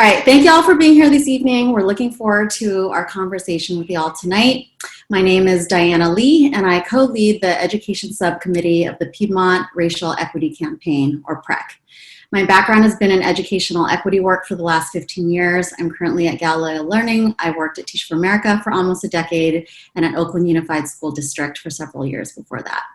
All right, thank you all for being here this evening. We're looking forward to our conversation with you all tonight. My name is Diana Lee, and I co-lead the Education Subcommittee of the Piedmont Racial Equity Campaign, or PREC. My background has been in educational equity work for the last 15 years. I'm currently at Galileo Learning. I worked at Teach for America for almost a decade and at Oakland Unified School District for several years before that.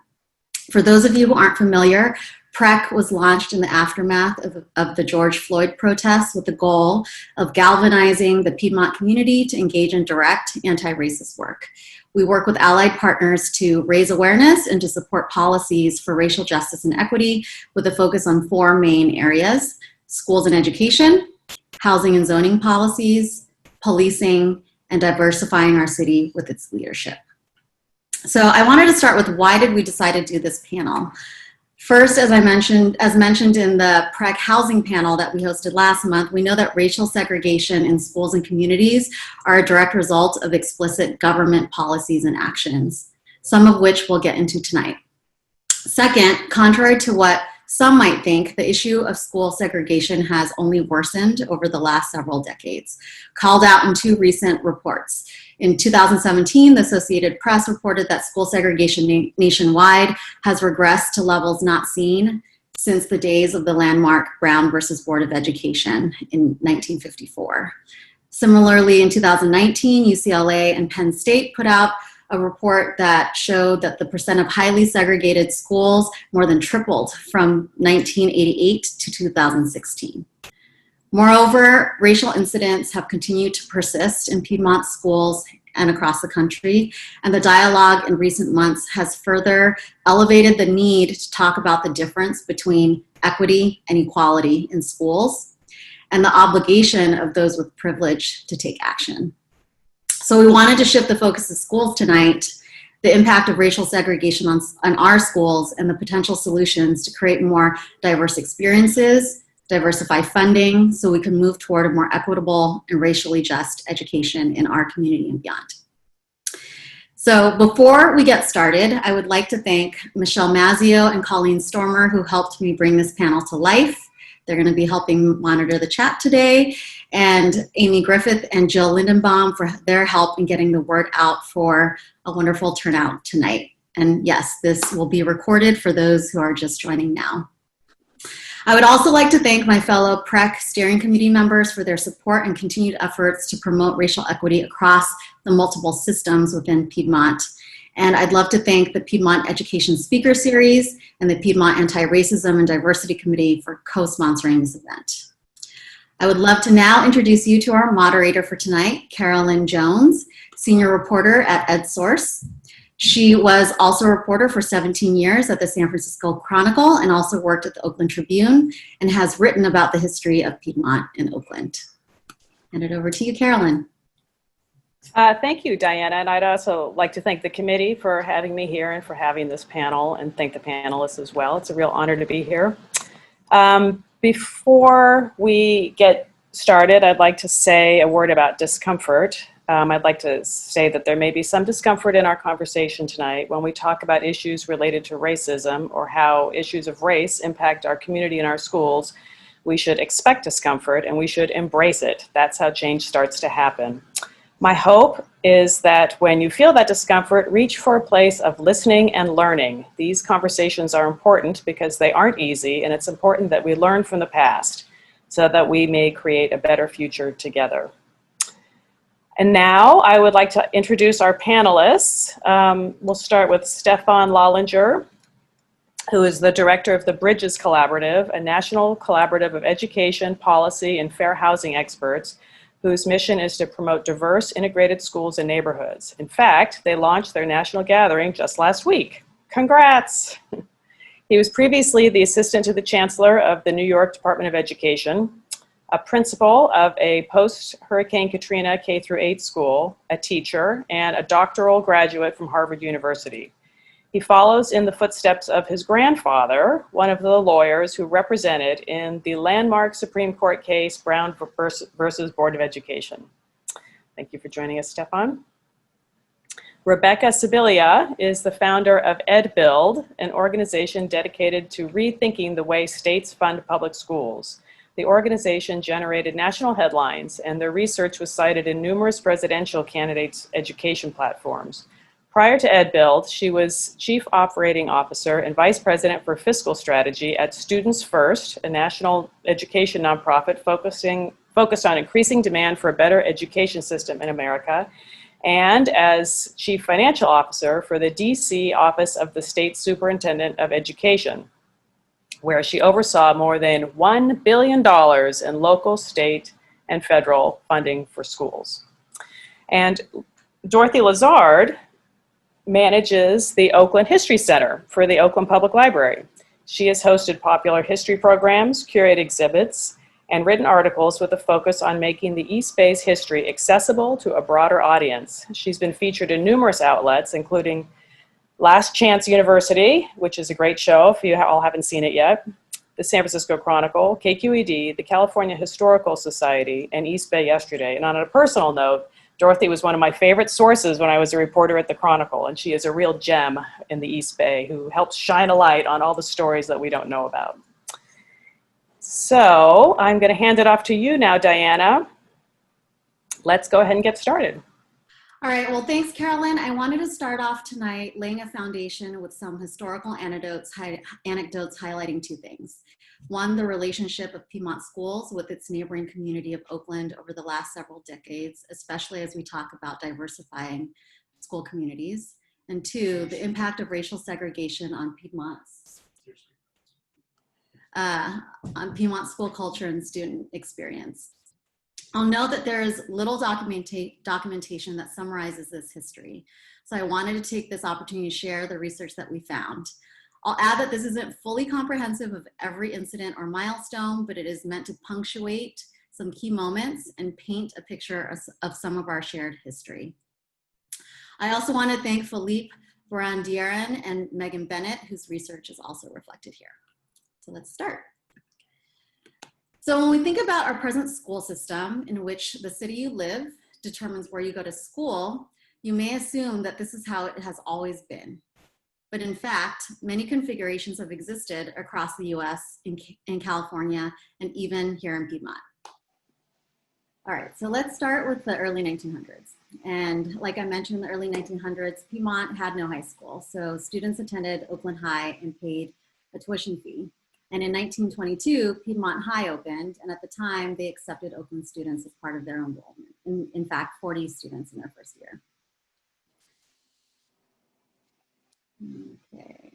For those of you who aren't familiar, PREC was launched in the aftermath of the George Floyd protests with the goal of galvanizing the Piedmont community to engage in direct anti-racist work. We work with allied partners to raise awareness and to support policies for racial justice and equity with a focus on four main areas: schools and education, housing and zoning policies, policing, and diversifying our city with its leadership. So I wanted to start with why did we decide to do this panel? First, as mentioned in the PREC housing panel that we hosted last month, we know that racial segregation in schools and communities are a direct result of explicit government policies and actions, some of which we'll get into tonight. Second, contrary to what some might think, the issue of school segregation has only worsened over the last several decades, called out in two recent reports. In 2017, the Associated Press reported that school segregation nationwide has regressed to levels not seen since the days of the landmark Brown versus Board of Education in 1954. Similarly, in 2019, UCLA and Penn State put out a report that showed that the percent of highly segregated schools more than tripled from 1988 to 2016. Moreover, racial incidents have continued to persist in Piedmont schools and across the country, and the dialogue in recent months has further elevated the need to talk about the difference between equity and equality in schools and the obligation of those with privilege to take action. So we wanted to shift the focus of schools tonight, the impact of racial segregation on our schools, and the potential solutions to create more diverse experiences, diversify funding, so we can move toward a more equitable and racially just education in our community and beyond. So before we get started, I would like to thank Michelle Mazzio and Colleen Stormer, who helped me bring this panel to life. They're going to be helping monitor the chat today, and Amy Griffith and Jill Lindenbaum for their help in getting the word out for a wonderful turnout tonight. And yes, this will be recorded for those who are just joining now. I would also like to thank my fellow PREC steering committee members for their support and continued efforts to promote racial equity across the multiple systems within Piedmont. And I'd love to thank the Piedmont Education Speaker Series and the Piedmont Anti-Racism and Diversity Committee for co-sponsoring this event. I would love to now introduce you to our moderator for tonight, Carolyn Jones, senior reporter at EdSource. She was also a reporter for 17 years at the San Francisco Chronicle and also worked at the Oakland Tribune and has written about the history of Piedmont and Oakland. Hand it over to you, Carolyn. Thank you, Diana, and I'd also like to thank the committee for having me here and for having this panel, and thank the panelists as well. It's a real honor to be here. Before we get started, I'd like to say a word about discomfort. I'd like to say that there may be some discomfort in our conversation tonight when we talk about issues related to racism or how issues of race impact our community and our schools. We should expect discomfort and we should embrace it. That's how change starts to happen. My hope is that when you feel that discomfort, reach for a place of listening and learning. These conversations are important because they aren't easy, and it's important that we learn from the past so that we may create a better future together. And now I would like to introduce our panelists. We'll start with Stefan Lallinger, who is the director of the Bridges Collaborative, a national collaborative of education, policy, and fair housing experts, whose mission is to promote diverse, integrated schools and neighborhoods. In fact, they launched their national gathering just last week. Congrats! He was previously the assistant to the chancellor of the New York Department of Education, a principal of a post-Hurricane Katrina K-8 school, a teacher, and a doctoral graduate from Harvard University. He follows in the footsteps of his grandfather, one of the lawyers who represented in the landmark Supreme Court case Brown versus Board of Education. Thank you for joining us, Stefan. Rebecca Sibilia is the founder of EdBuild, an organization dedicated to rethinking the way states fund public schools. The organization generated national headlines, and their research was cited in numerous presidential candidates' education platforms. Prior to EdBuild, she was Chief Operating Officer and Vice President for Fiscal Strategy at Students First, a national education nonprofit focused on increasing demand for a better education system in America, and as Chief Financial Officer for the DC Office of the State Superintendent of Education, where she oversaw more than $1 billion in local, state, and federal funding for schools. And Dorothy Lazard manages the Oakland History Center for the Oakland Public Library. She has hosted popular history programs, curated exhibits, and written articles with a focus on making the East Bay's history accessible to a broader audience. She's been featured in numerous outlets, including Last Chance University, which is a great show if you all haven't seen it yet, the San Francisco Chronicle, KQED, the California Historical Society, and East Bay Yesterday. And on a personal note, Dorothy was one of my favorite sources when I was a reporter at the Chronicle, and she is a real gem in the East Bay who helps shine a light on all the stories that we don't know about. So I'm going to hand it off to you now, Diana. Let's go ahead and get started. All right, well, thanks, Carolyn. I wanted to start off tonight laying a foundation with some historical anecdotes highlighting two things. One, the relationship of Piedmont schools with its neighboring community of Oakland over the last several decades, especially as we talk about diversifying school communities. And two, the impact of racial segregation on Piedmont school culture and student experience. I'll note that there is little documentation that summarizes this history. So I wanted to take this opportunity to share the research that we found. I'll add that this isn't fully comprehensive of every incident or milestone, but it is meant to punctuate some key moments and paint a picture of some of our shared history. I also want to thank Philippe Barandiaran and Megan Bennett, whose research is also reflected here. So let's start. So when we think about our present school system, in which the city you live determines where you go to school, you may assume that this is how it has always been. But in fact, many configurations have existed across the US, in California, and even here in Piedmont. All right, so let's start with the early 1900s. And like I mentioned, in the early 1900s, Piedmont had no high school. So students attended Oakland High and paid a tuition fee. And in 1922, Piedmont High opened, and at the time, they accepted Oakland students as part of their enrollment. In fact, 40 students in their first year. Okay,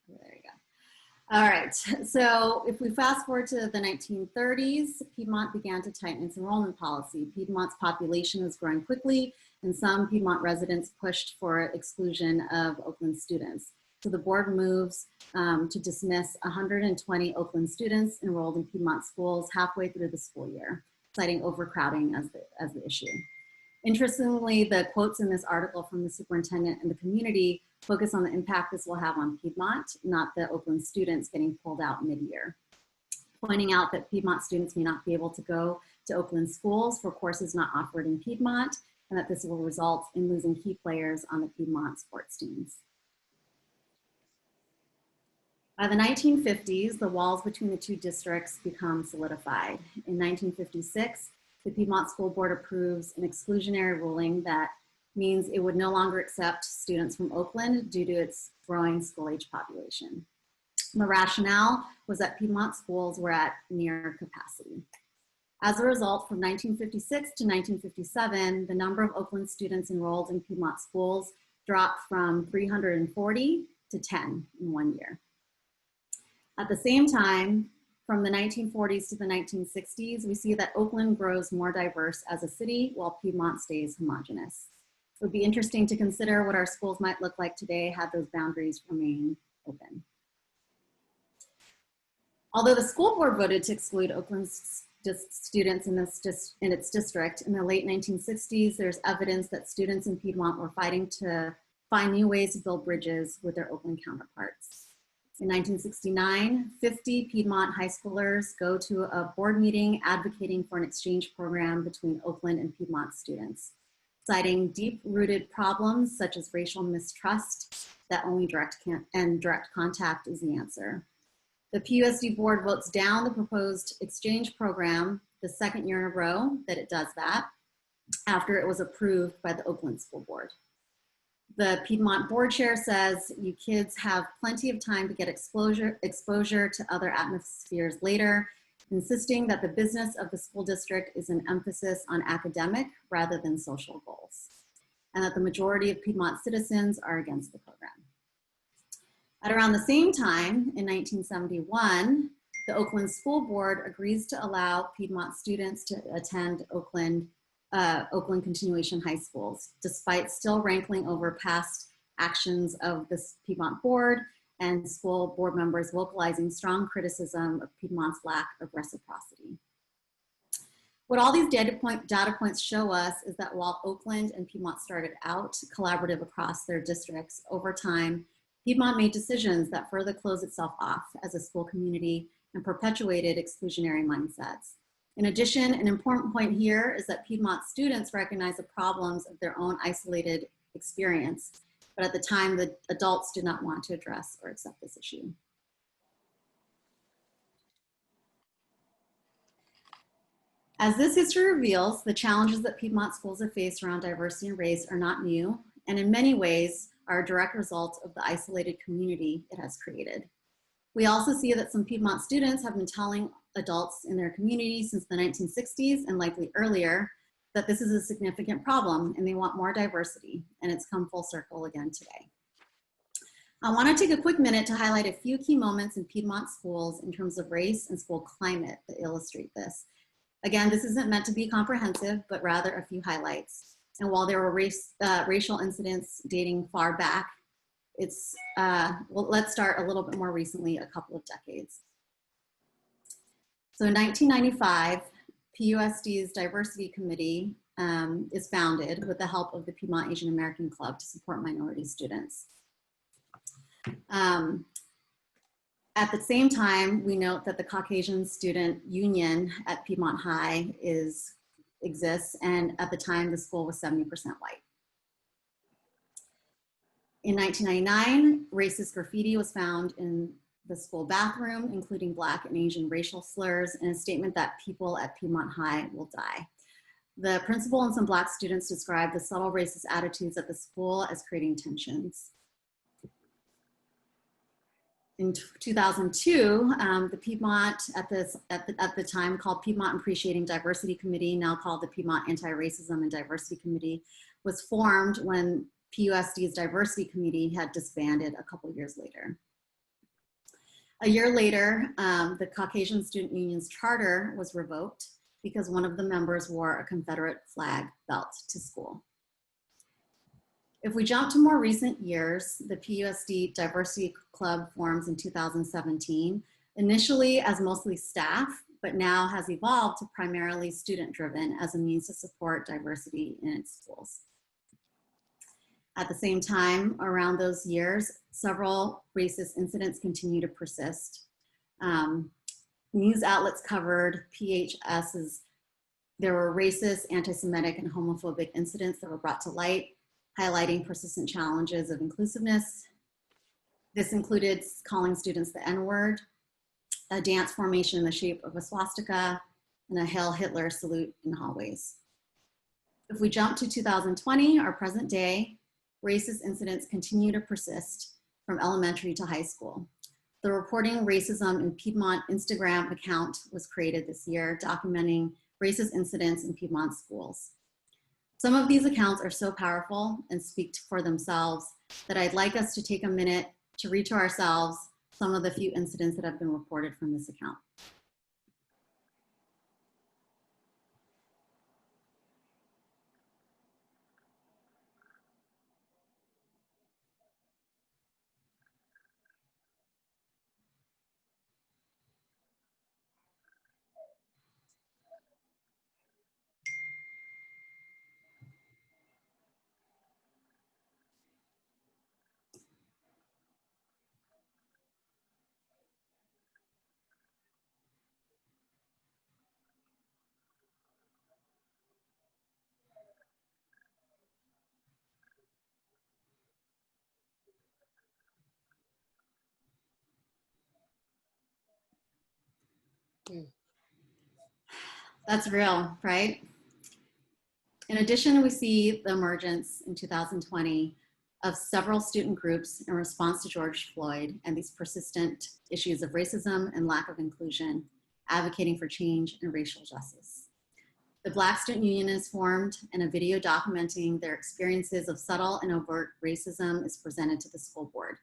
there you go. All right, so if we fast forward to the 1930s, Piedmont began to tighten its enrollment policy. Piedmont's population was growing quickly, and some Piedmont residents pushed for exclusion of Oakland students. So the board moves to dismiss 120 Oakland students enrolled in Piedmont schools halfway through the school year, citing overcrowding as the issue. Interestingly, the quotes in this article from the superintendent and the community focus on the impact this will have on Piedmont, not the Oakland students getting pulled out mid-year, pointing out that Piedmont students may not be able to go to Oakland schools for courses not offered in Piedmont, and that this will result in losing key players on the Piedmont sports teams. By the 1950s, the walls between the two districts become solidified. In 1956, the Piedmont School Board approves an exclusionary ruling that means it would no longer accept students from Oakland due to its growing school-age population. The rationale was that Piedmont schools were at near capacity. As a result, from 1956 to 1957, the number of Oakland students enrolled in Piedmont schools dropped from 340 to 10 in 1 year. At the same time, from the 1940s to the 1960s, we see that Oakland grows more diverse as a city while Piedmont stays homogeneous. It would be interesting to consider what our schools might look like today had those boundaries remain open. Although the school board voted to exclude Oakland's students in its district in the late 1960s, there's evidence that students in Piedmont were fighting to find new ways to build bridges with their Oakland counterparts. In 1969, 50 Piedmont high schoolers go to a board meeting advocating for an exchange program between Oakland and Piedmont students, citing deep-rooted problems such as racial mistrust that only direct contact is the answer. The PUSD board votes down the proposed exchange program the second year in a row that it does that, after it was approved by the Oakland School Board. The Piedmont board chair says, you kids have plenty of time to get exposure to other atmospheres later, insisting that the business of the school district is an emphasis on academic rather than social goals, and that the majority of Piedmont citizens are against the program. At around the same time, in 1971, the Oakland School Board agrees to allow Piedmont students to attend Oakland continuation high schools, despite still rankling over past actions of the Piedmont board and school board members vocalizing strong criticism of Piedmont's lack of reciprocity. What all these data points show us is that while Oakland and Piedmont started out collaborative across their districts, over time, Piedmont made decisions that further closed itself off as a school community and perpetuated exclusionary mindsets. In addition, an important point here is that Piedmont students recognize the problems of their own isolated experience, but at the time, the adults did not want to address or accept this issue. As this history reveals, the challenges that Piedmont schools have faced around diversity and race are not new, and in many ways are a direct result of the isolated community it has created. We also see that some Piedmont students have been telling adults in their community since the 1960s and likely earlier that this is a significant problem and they want more diversity, and it's come full circle again today. I want to take a quick minute to highlight a few key moments in Piedmont schools in terms of race and school climate that illustrate this. Again, this isn't meant to be comprehensive, but rather a few highlights. And while there were racial incidents dating far back, well, let's start a little bit more recently, a couple of decades. So in 1995, PUSD's Diversity Committee is founded with the help of the Piedmont Asian American Club to support minority students. At the same time, we note that the Caucasian Student Union at Piedmont High exists, and at the time, the school was 70% white. In 1999, racist graffiti was found in the school bathroom, including Black and Asian racial slurs, and a statement that people at Piedmont High will die. The principal and some Black students described the subtle racist attitudes at the school as creating tensions. In 2002, the Piedmont, at the time called Piedmont Appreciating Diversity Committee, now called the Piedmont Anti-Racism and Diversity Committee, was formed when PUSD's Diversity Committee had disbanded a couple years later. A year later, the Caucasian Student Union's charter was revoked because one of the members wore a Confederate flag belt to school. If we jump to more recent years, the PUSD Diversity Club forms in 2017, initially as mostly staff, but now has evolved to primarily student-driven as a means to support diversity in its schools. At the same time, around those years, several racist incidents continue to persist. News outlets covered PHS's, there were racist, anti-Semitic, and homophobic incidents that were brought to light, highlighting persistent challenges of inclusiveness. This included calling students the N-word, a dance formation in the shape of a swastika, and a Hail Hitler salute in hallways. If we jump to 2020, our present day, racist incidents continue to persist from elementary to high school. The Reporting Racism in Piedmont Instagram account was created this year, documenting racist incidents in Piedmont schools. Some of these accounts are so powerful and speak for themselves that I'd like us to take a minute to read to ourselves some of the few incidents that have been reported from this account. That's real, right? In addition, we see the emergence in 2020 of several student groups in response to George Floyd and these persistent issues of racism and lack of inclusion, advocating for change and racial justice. The Black Student Union is formed, and a video documenting their experiences of subtle and overt racism is presented to the school board.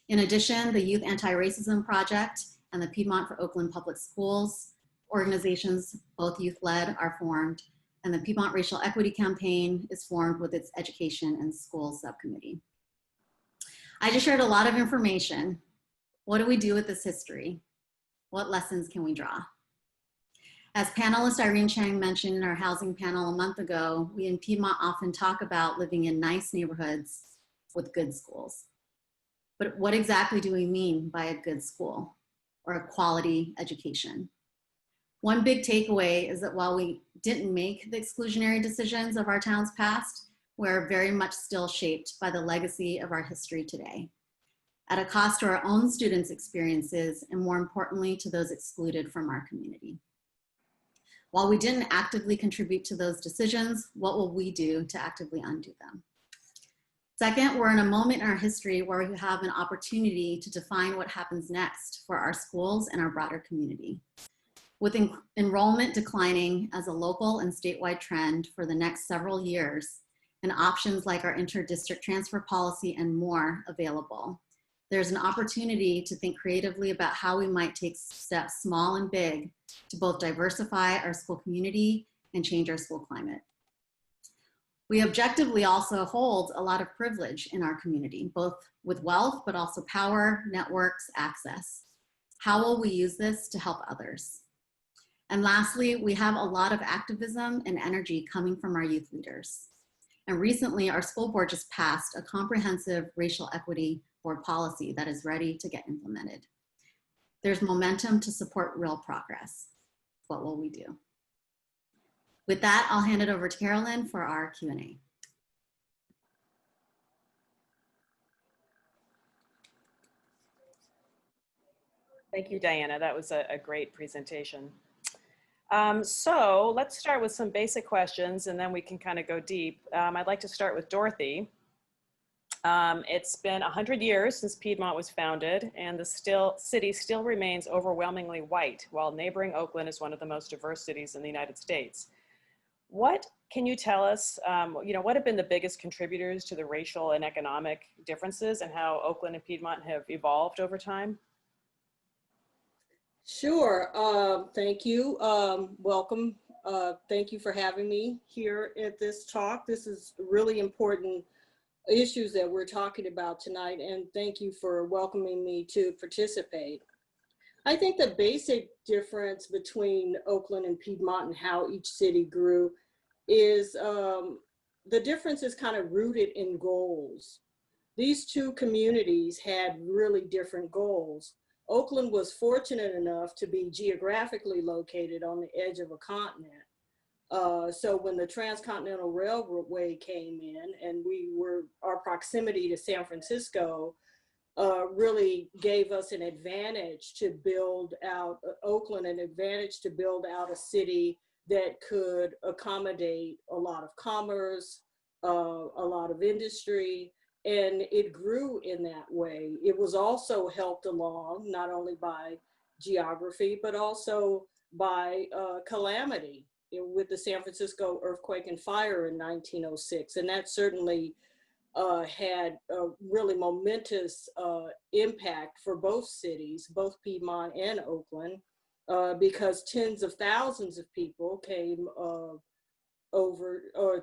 In addition, the Youth Anti-Racism Project and the Piedmont for Oakland Public Schools organizations, both youth-led, are formed, and the Piedmont Racial Equity Campaign is formed with its Education and Schools Subcommittee. I just shared a lot of information. What do we do with this history? What lessons can we draw? As panelist Irene Chang mentioned in our housing panel a month ago, we in Piedmont often talk about living in nice neighborhoods with good schools. But what exactly do we mean by a good school or a quality education? One big takeaway is that while we didn't make the exclusionary decisions of our town's past, we're very much still shaped by the legacy of our history today, at a cost to our own students' experiences and, more importantly, to those excluded from our community. While we didn't actively contribute to those decisions, what will we do to actively undo them? Second, we're in a moment in our history where we have an opportunity to define what happens next for our schools and our broader community. With enrollment declining as a local and statewide trend for the next several years, and options like our inter-district transfer policy and more available, there's an opportunity to think creatively about how we might take steps small and big to both diversify our school community and change our school climate. We objectively also hold a lot of privilege in our community, both with wealth, but also power, networks, access. How will we use this to help others? And lastly, we have a lot of activism and energy coming from our youth leaders. And recently, our school board just passed a comprehensive racial equity board policy that is ready to get implemented. There's momentum to support real progress. What will we do? With that, I'll hand it over to Carolyn for our Q&A. Thank you, Diana. That was a great presentation. So let's start with some basic questions and then we can kind of go deep. I'd like to start with Dorothy. It's been 100 years since Piedmont was founded, and the city still remains overwhelmingly white, while neighboring Oakland is one of the most diverse cities in the United States. What can you tell us, what have been the biggest contributors to the racial and economic differences and how Oakland and Piedmont have evolved over time? Sure. Thank you. Welcome. Thank you for having me here at this talk. This is really important issues that we're talking about tonight, and thank you for welcoming me to participate. I think the basic difference between Oakland and Piedmont and how each city grew is the difference is kind of rooted in goals. These two communities had really different goals. Oakland was fortunate enough to be geographically located on the edge of a continent. So when the Transcontinental Railway came in and our proximity to San Francisco really gave us an advantage to build out Oakland, an advantage to build out a city that could accommodate a lot of commerce, a lot of industry, and it grew in that way. It was also helped along not only by geography, but also by calamity with the San Francisco earthquake and fire in 1906. And that certainly had a really momentous impact for both cities, both Piedmont and Oakland, because tens of thousands of people came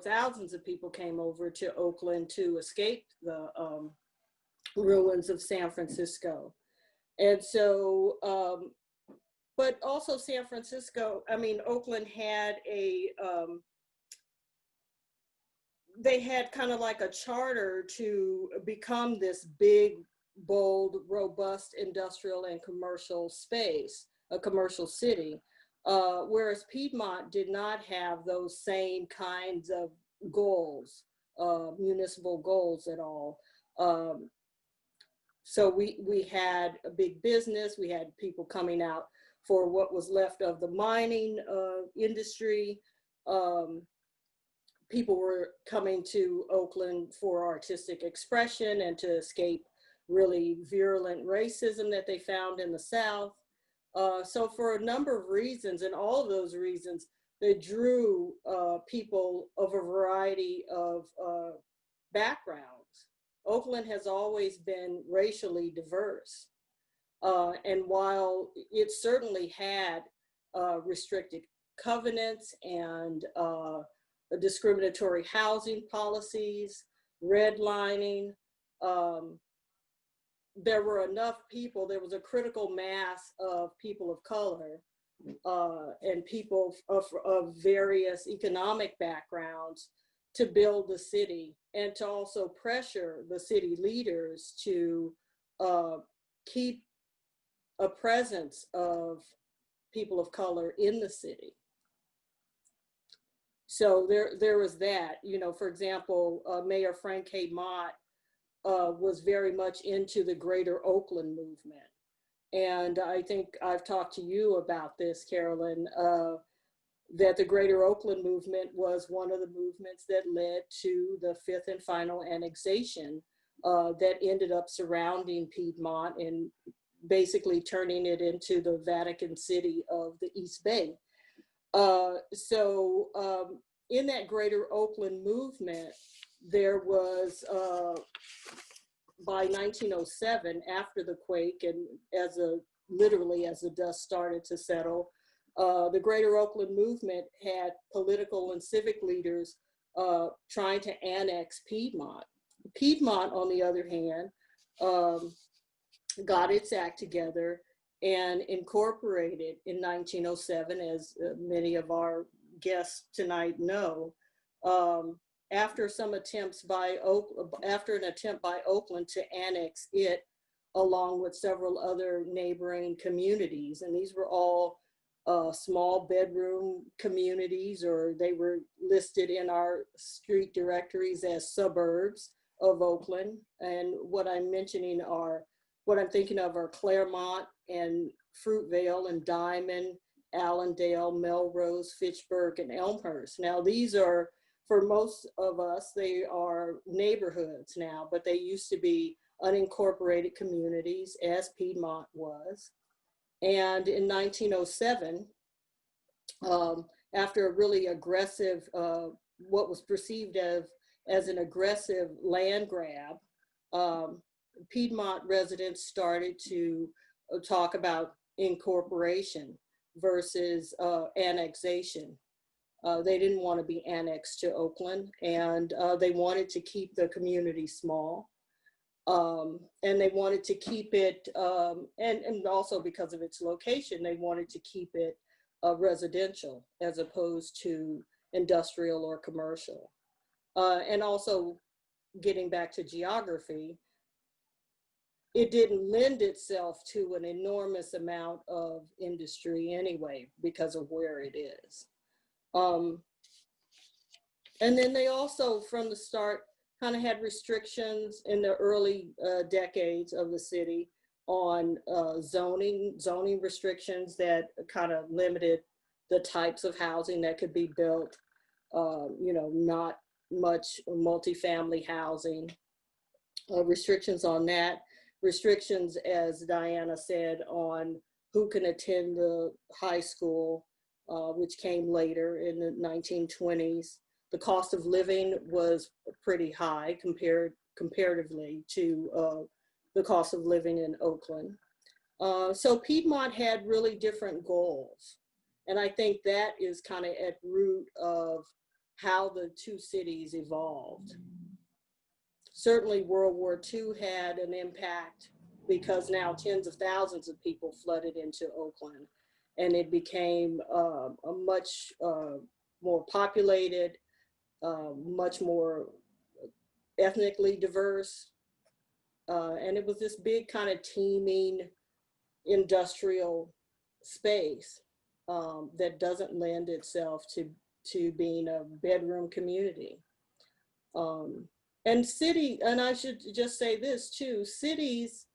thousands of people came over to Oakland to escape the ruins of San Francisco. And so, but also Oakland had they had kind of like a charter to become this big, bold, robust industrial and commercial space, a commercial city. Whereas Piedmont did not have those same kinds of goals, municipal goals at all. So we had a big business, we had people coming out for what was left of the mining industry. People were coming to Oakland for artistic expression and to escape really virulent racism that they found in the South. So for a number of reasons, and all of those reasons, they drew people of a variety of backgrounds. Oakland has always been racially diverse. And while it certainly had restricted covenants and discriminatory housing policies, redlining, there were enough people, there was a critical mass of people of color and people of various economic backgrounds to build the city and to also pressure the city leaders to keep a presence of people of color in the city. So there was that, you know, for example, Mayor Frank Piedmont was very much into the Greater Oakland movement. And I think I've talked to you about this, Carolyn, that the Greater Oakland movement was one of the movements that led to the fifth and final annexation that ended up surrounding Piedmont and basically turning it into the Vatican City of the East Bay. In that Greater Oakland movement, there was, by 1907, after the quake and literally as the dust started to settle, the Greater Oakland movement had political and civic leaders trying to annex Piedmont. Piedmont, on the other hand, got its act together and incorporated in 1907, as many of our guests tonight know, after an attempt by Oakland to annex it along with several other neighboring communities. And these were all small bedroom communities, or they were listed in our street directories as suburbs of Oakland. And what I'm thinking of are Claremont and Fruitvale and Diamond, Allendale, Melrose, Fitchburg, and Elmhurst. Now these are, for most of us, they are neighborhoods now, but they used to be unincorporated communities, as Piedmont was. And in 1907, after a really aggressive, what was perceived as an aggressive land grab, Piedmont residents started to talk about incorporation versus annexation. They didn't want to be annexed to Oakland, and they wanted to keep the community small. And they wanted to keep it, and also because of its location, they wanted to keep it residential as opposed to industrial or commercial. And also, getting back to geography, it didn't lend itself to an enormous amount of industry anyway because of where it is. And then they also, from the start, kind of had restrictions in the early decades of the city on zoning restrictions that kind of limited the types of housing that could be built, not much multifamily housing, restrictions on that, restrictions, as Diana said, on who can attend the high school, which came later in the 1920s. The cost of living was pretty high comparatively to the cost of living in Oakland. So Piedmont had really different goals. And I think that is kind of at root of how the two cities evolved. Certainly World War II had an impact because now tens of thousands of people flooded into Oakland, and it became a much more populated, much more ethnically diverse. And it was this big kind of teeming industrial space that doesn't lend itself to being a bedroom community. And I should just say this too, cities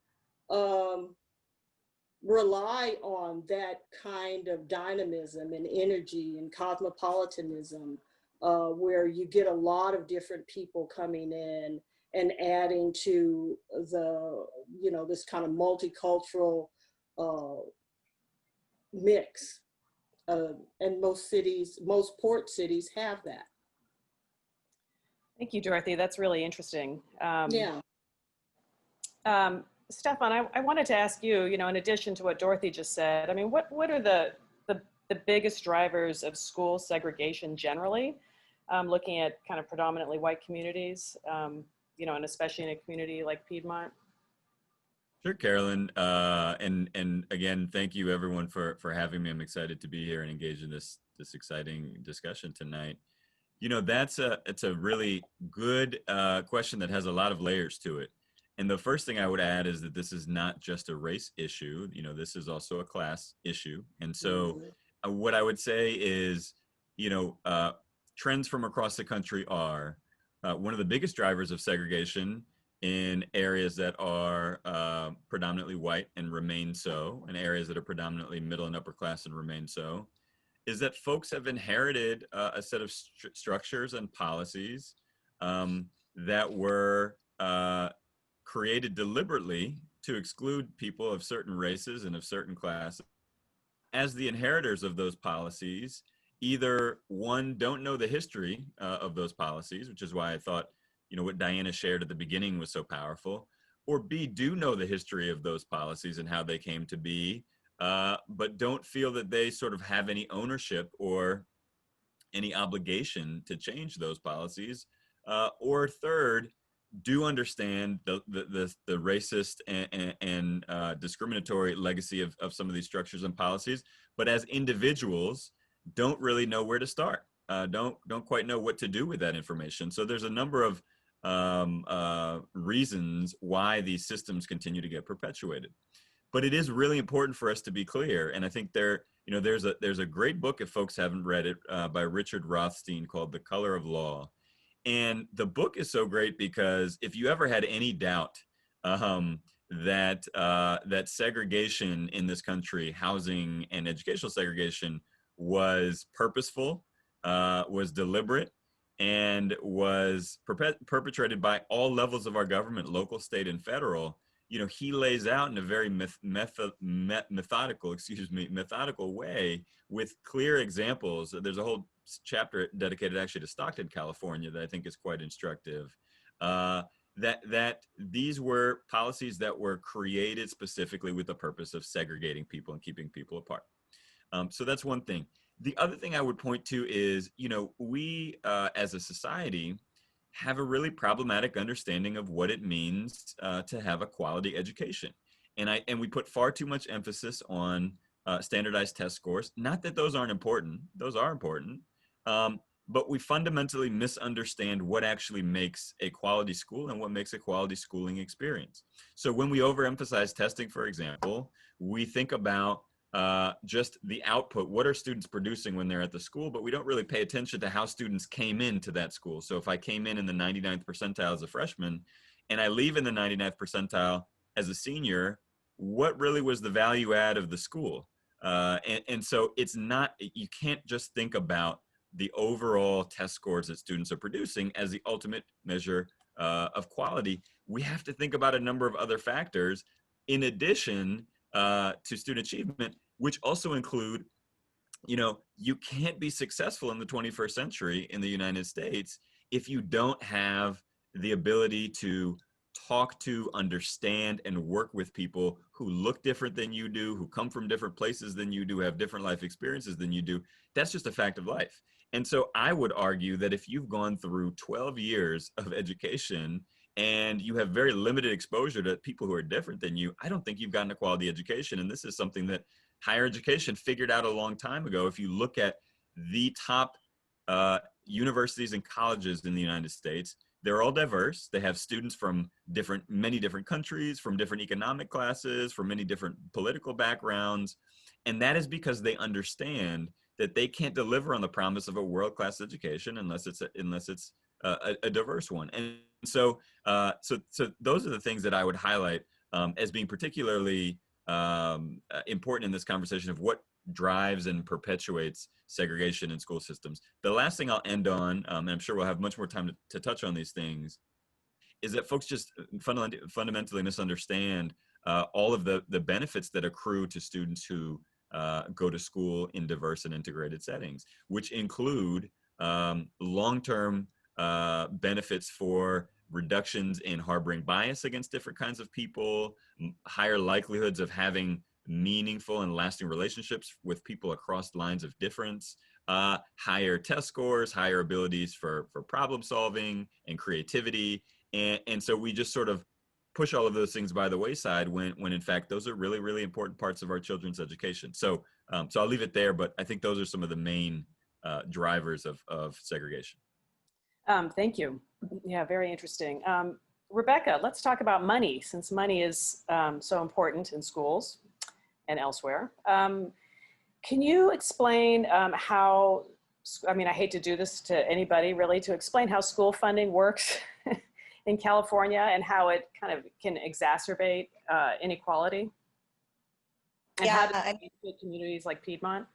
rely on that kind of dynamism and energy and cosmopolitanism, where you get a lot of different people coming in and adding to the, this kind of multicultural mix. And most port cities have that. Thank you, Dorothy. That's really interesting. Yeah. Stefan, I wanted to ask you, in addition to what Dorothy just said, I mean, what are the biggest drivers of school segregation generally, looking at kind of predominantly white communities, and especially in a community like Piedmont? Sure, Carolyn. And again, thank you everyone for having me. I'm excited to be here and engage in this exciting discussion tonight. It's a really good question that has a lot of layers to it. And the first thing I would add is that this is not just a race issue. This is also a class issue. And so what I would say is, trends from across the country are one of the biggest drivers of segregation in areas that are predominantly white and remain so, and areas that are predominantly middle and upper class and remain so, is that folks have inherited a set of structures and policies that were created deliberately to exclude people of certain races and of certain classes. As the inheritors of those policies, either one, don't know the history of those policies, which is why I thought, what Diana shared at the beginning was so powerful, or B, do know the history of those policies and how they came to be, but don't feel that they sort of have any ownership or any obligation to change those policies, or third, do understand the racist and discriminatory legacy of some of these structures and policies, but as individuals, don't really know where to start. Don't quite know what to do with that information. So there's a number of reasons why these systems continue to get perpetuated. But it is really important for us to be clear, and I think there's a great book, if folks haven't read it, by Richard Rothstein called The Color of Law. And the book is so great because if you ever had any doubt that segregation in this country, housing and educational segregation, was purposeful, was deliberate, and was perpetrated by all levels of our government, local, state, and federal, he lays out in a very methodical way with clear examples. There's a whole chapter dedicated actually to Stockton, California, that I think is quite instructive. That these were policies that were created specifically with the purpose of segregating people and keeping people apart. So that's one thing. The other thing I would point to is, we as a society have a really problematic understanding of what it means to have a quality education. And we put far too much emphasis on standardized test scores. Not that those aren't important. Those are important. But we fundamentally misunderstand what actually makes a quality school and what makes a quality schooling experience. So when we overemphasize testing, for example, we think about just the output. What are students producing when they're at the school? But we don't really pay attention to how students came into that school. So if I came in the 99th percentile as a freshman and I leave in the 99th percentile as a senior, what really was the value add of the school? And so it's not, you can't just think about the overall test scores that students are producing as the ultimate measure of quality. We have to think about a number of other factors in addition to student achievement, which also include, you can't be successful in the 21st century in the United States if you don't have the ability to talk to, understand, and work with people who look different than you do, who come from different places than you do, have different life experiences than you do. That's just a fact of life. And so I would argue that if you've gone through 12 years of education and you have very limited exposure to people who are different than you, I don't think you've gotten a quality education. And this is something that higher education figured out a long time ago. If you look at the top universities and colleges in the United States, they're all diverse. They have students from many different countries, from different economic classes, from many different political backgrounds. And that is because they understand that they can't deliver on the promise of a world-class education unless it's a diverse one. And so those are the things that I would highlight as being particularly important in this conversation of what drives and perpetuates segregation in school systems. The last thing I'll end on, and I'm sure we'll have much more time to touch on these things, is that folks just fundamentally misunderstand all of the benefits that accrue to students who go to school in diverse and integrated settings, which include long-term benefits for reductions in harboring bias against different kinds of people, higher likelihoods of having meaningful and lasting relationships with people across lines of difference, higher test scores, higher abilities for problem solving and creativity. And so we just sort of push all of those things by the wayside when in fact those are really, really important parts of our children's education. So I'll leave it there, but I think those are some of the main drivers of segregation. Thank you. Yeah, very interesting. Rebecca, let's talk about money, since money is so important in schools and elsewhere. Can you explain how, I mean, I hate to do this to anybody really, to explain how school funding works in California and how it kind of can exacerbate inequality? And how does it benefit communities like Piedmont?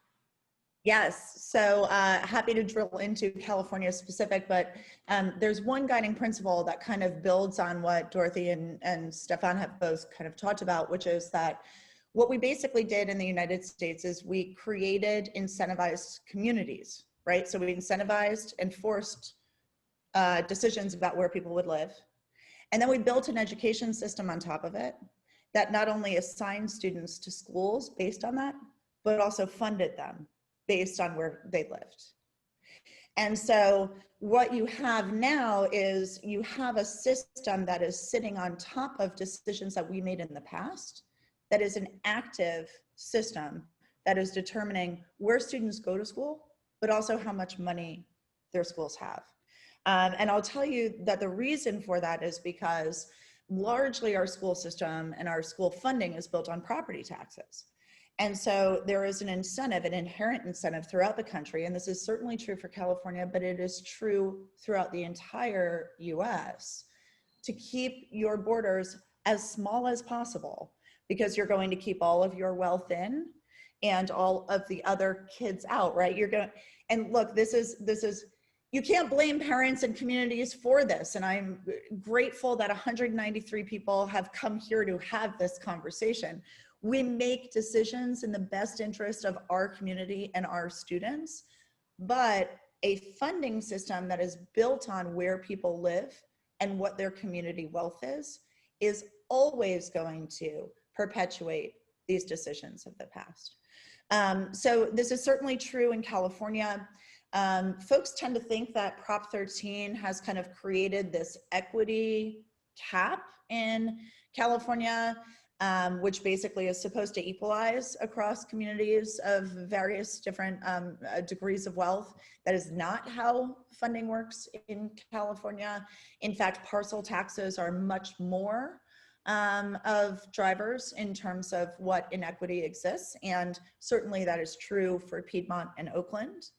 Yes, so happy to drill into California specific, but there's one guiding principle that kind of builds on what Dorothy and Stefan have both kind of talked about, which is that what we basically did in the United States is we created incentivized communities, right? So we incentivized and forced decisions about where people would live. And then we built an education system on top of it that not only assigned students to schools based on that, but also funded them based on where they lived. And so what you have now is you have a system that is sitting on top of decisions that we made in the past, that is an active system that is determining where students go to school, but also how much money their schools have. And I'll tell you that the reason for that is because largely our school system and our school funding is built on property taxes. And so there is an incentive, an inherent incentive throughout the country, and this is certainly true for California, but it is true throughout the entire US, to keep your borders as small as possible, because you're going to keep all of your wealth in and all of the other kids out, right? You're going, and look, this is, you can't blame parents and communities for this. And I'm grateful that 193 people have come here to have this conversation. We make decisions in the best interest of our community and our students, but a funding system that is built on where people live and what their community wealth is always going to perpetuate these decisions of the past. So this is certainly true in California. Folks tend to think that Prop 13 has kind of created this equity cap in California, which basically is supposed to equalize across communities of various different degrees of wealth. That is not how funding works in California. In fact, parcel taxes are much more of drivers in terms of what inequity exists. And certainly that is true for Piedmont and Oakland.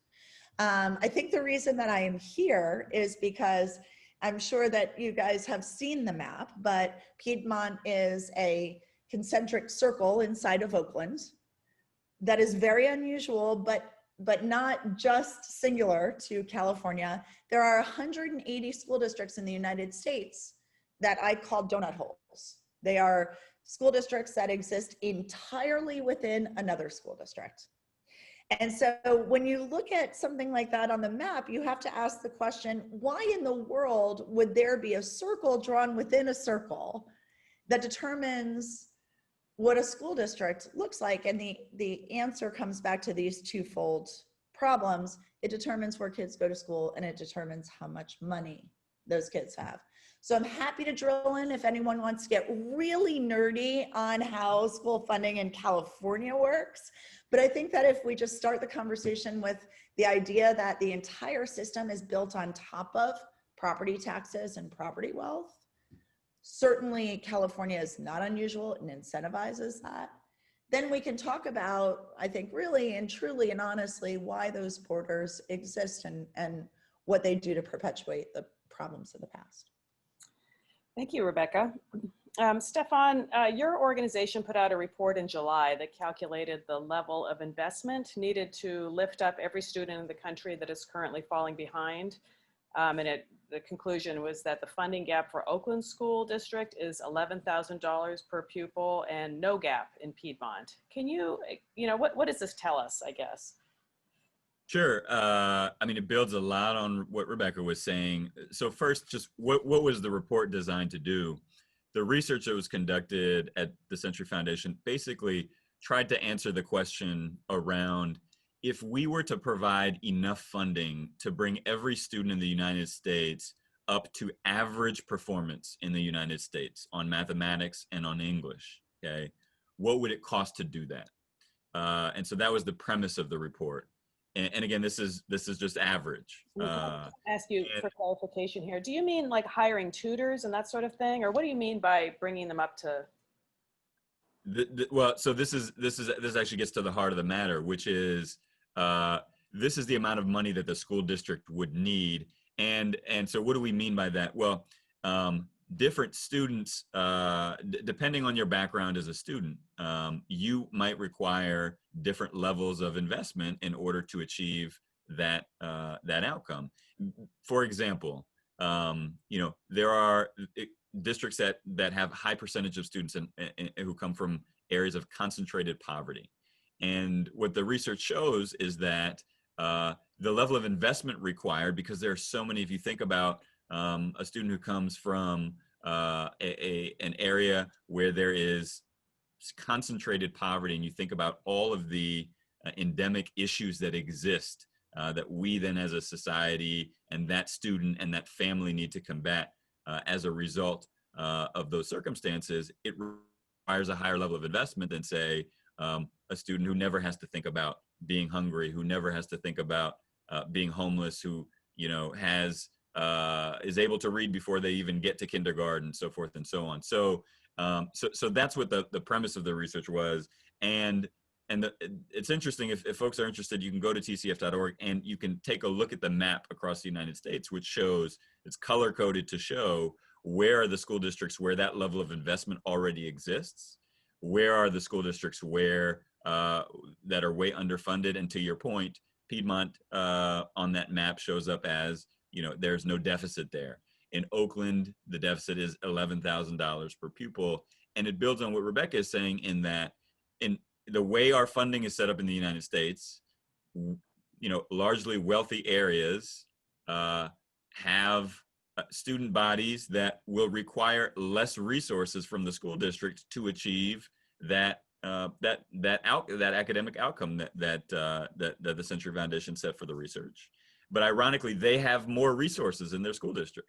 I think the reason that I am here is because I'm sure that you guys have seen the map, but Piedmont is a concentric circle inside of Oakland that is very unusual, but not just singular to California. There are 180 school districts in the United States that I call donut holes. They are school districts that exist entirely within another school district. And so when you look at something like that on the map, you have to ask the question, why in the world would there be a circle drawn within a circle that determines what a school district looks like? And the answer comes back to these twofold problems. It determines where kids go to school, and it determines how much money those kids have. So I'm happy to drill in if anyone wants to get really nerdy on how school funding in California works. But I think that if we just start the conversation with the idea that the entire system is built on top of property taxes and property wealth, certainly California is not unusual and incentivizes that, then we can talk about, I think, really and truly and honestly why those borders exist and what they do to perpetuate the problems of the past. Thank you, Rebecca. Stefan, your organization put out a report in July that calculated the level of investment needed to lift up every student in the country that is currently falling behind. The conclusion was that the funding gap for Oakland School District is $11,000 per pupil and no gap in Piedmont. Can you, what does this tell us, I guess? Sure. I mean, it builds a lot on what Rebecca was saying. So first, just what was the report designed to do? The research that was conducted at the Century Foundation basically tried to answer the question around if we were to provide enough funding to bring every student in the United States up to average performance in the United States on mathematics and on English, okay, what would it cost to do that? And so that was the premise of the report. And again, this is just average. Ask you for clarification here. Do you mean like hiring tutors and that sort of thing, or what do you mean by bringing them up to? Well, so this actually gets to the heart of the matter, which is this is the amount of money that the school district would need, and so what do we mean by that? Well, different students, depending on your background as a student, you might require different levels of investment in order to achieve that outcome. For example, there are districts that have high percentage of students who come from areas of concentrated poverty. And what the research shows is that the level of investment required, because there are so many, if you think about a student who comes from an area where there is concentrated poverty, and you think about all of the endemic issues that exist that we then as a society and that student and that family need to combat as a result of those circumstances, it requires a higher level of investment than, say, a student who never has to think about being hungry, who never has to think about being homeless, who is able to read before they even get to kindergarten, so forth and so on. So that's what the premise of the research was. And it's interesting, if folks are interested, you can go to tcf.org and you can take a look at the map across the United States, which shows, it's color coded to show where are the school districts where that level of investment already exists, where are the school districts where that are way underfunded, and to your point, Piedmont on that map shows up as, there's no deficit there. In Oakland, the deficit is $11,000 per pupil. And it builds on what Rebecca is saying, in that in the way our funding is set up in the United States, largely wealthy areas have student bodies that will require less resources from the school district to achieve that academic outcome that the Century Foundation set for the research. But ironically, they have more resources in their school district,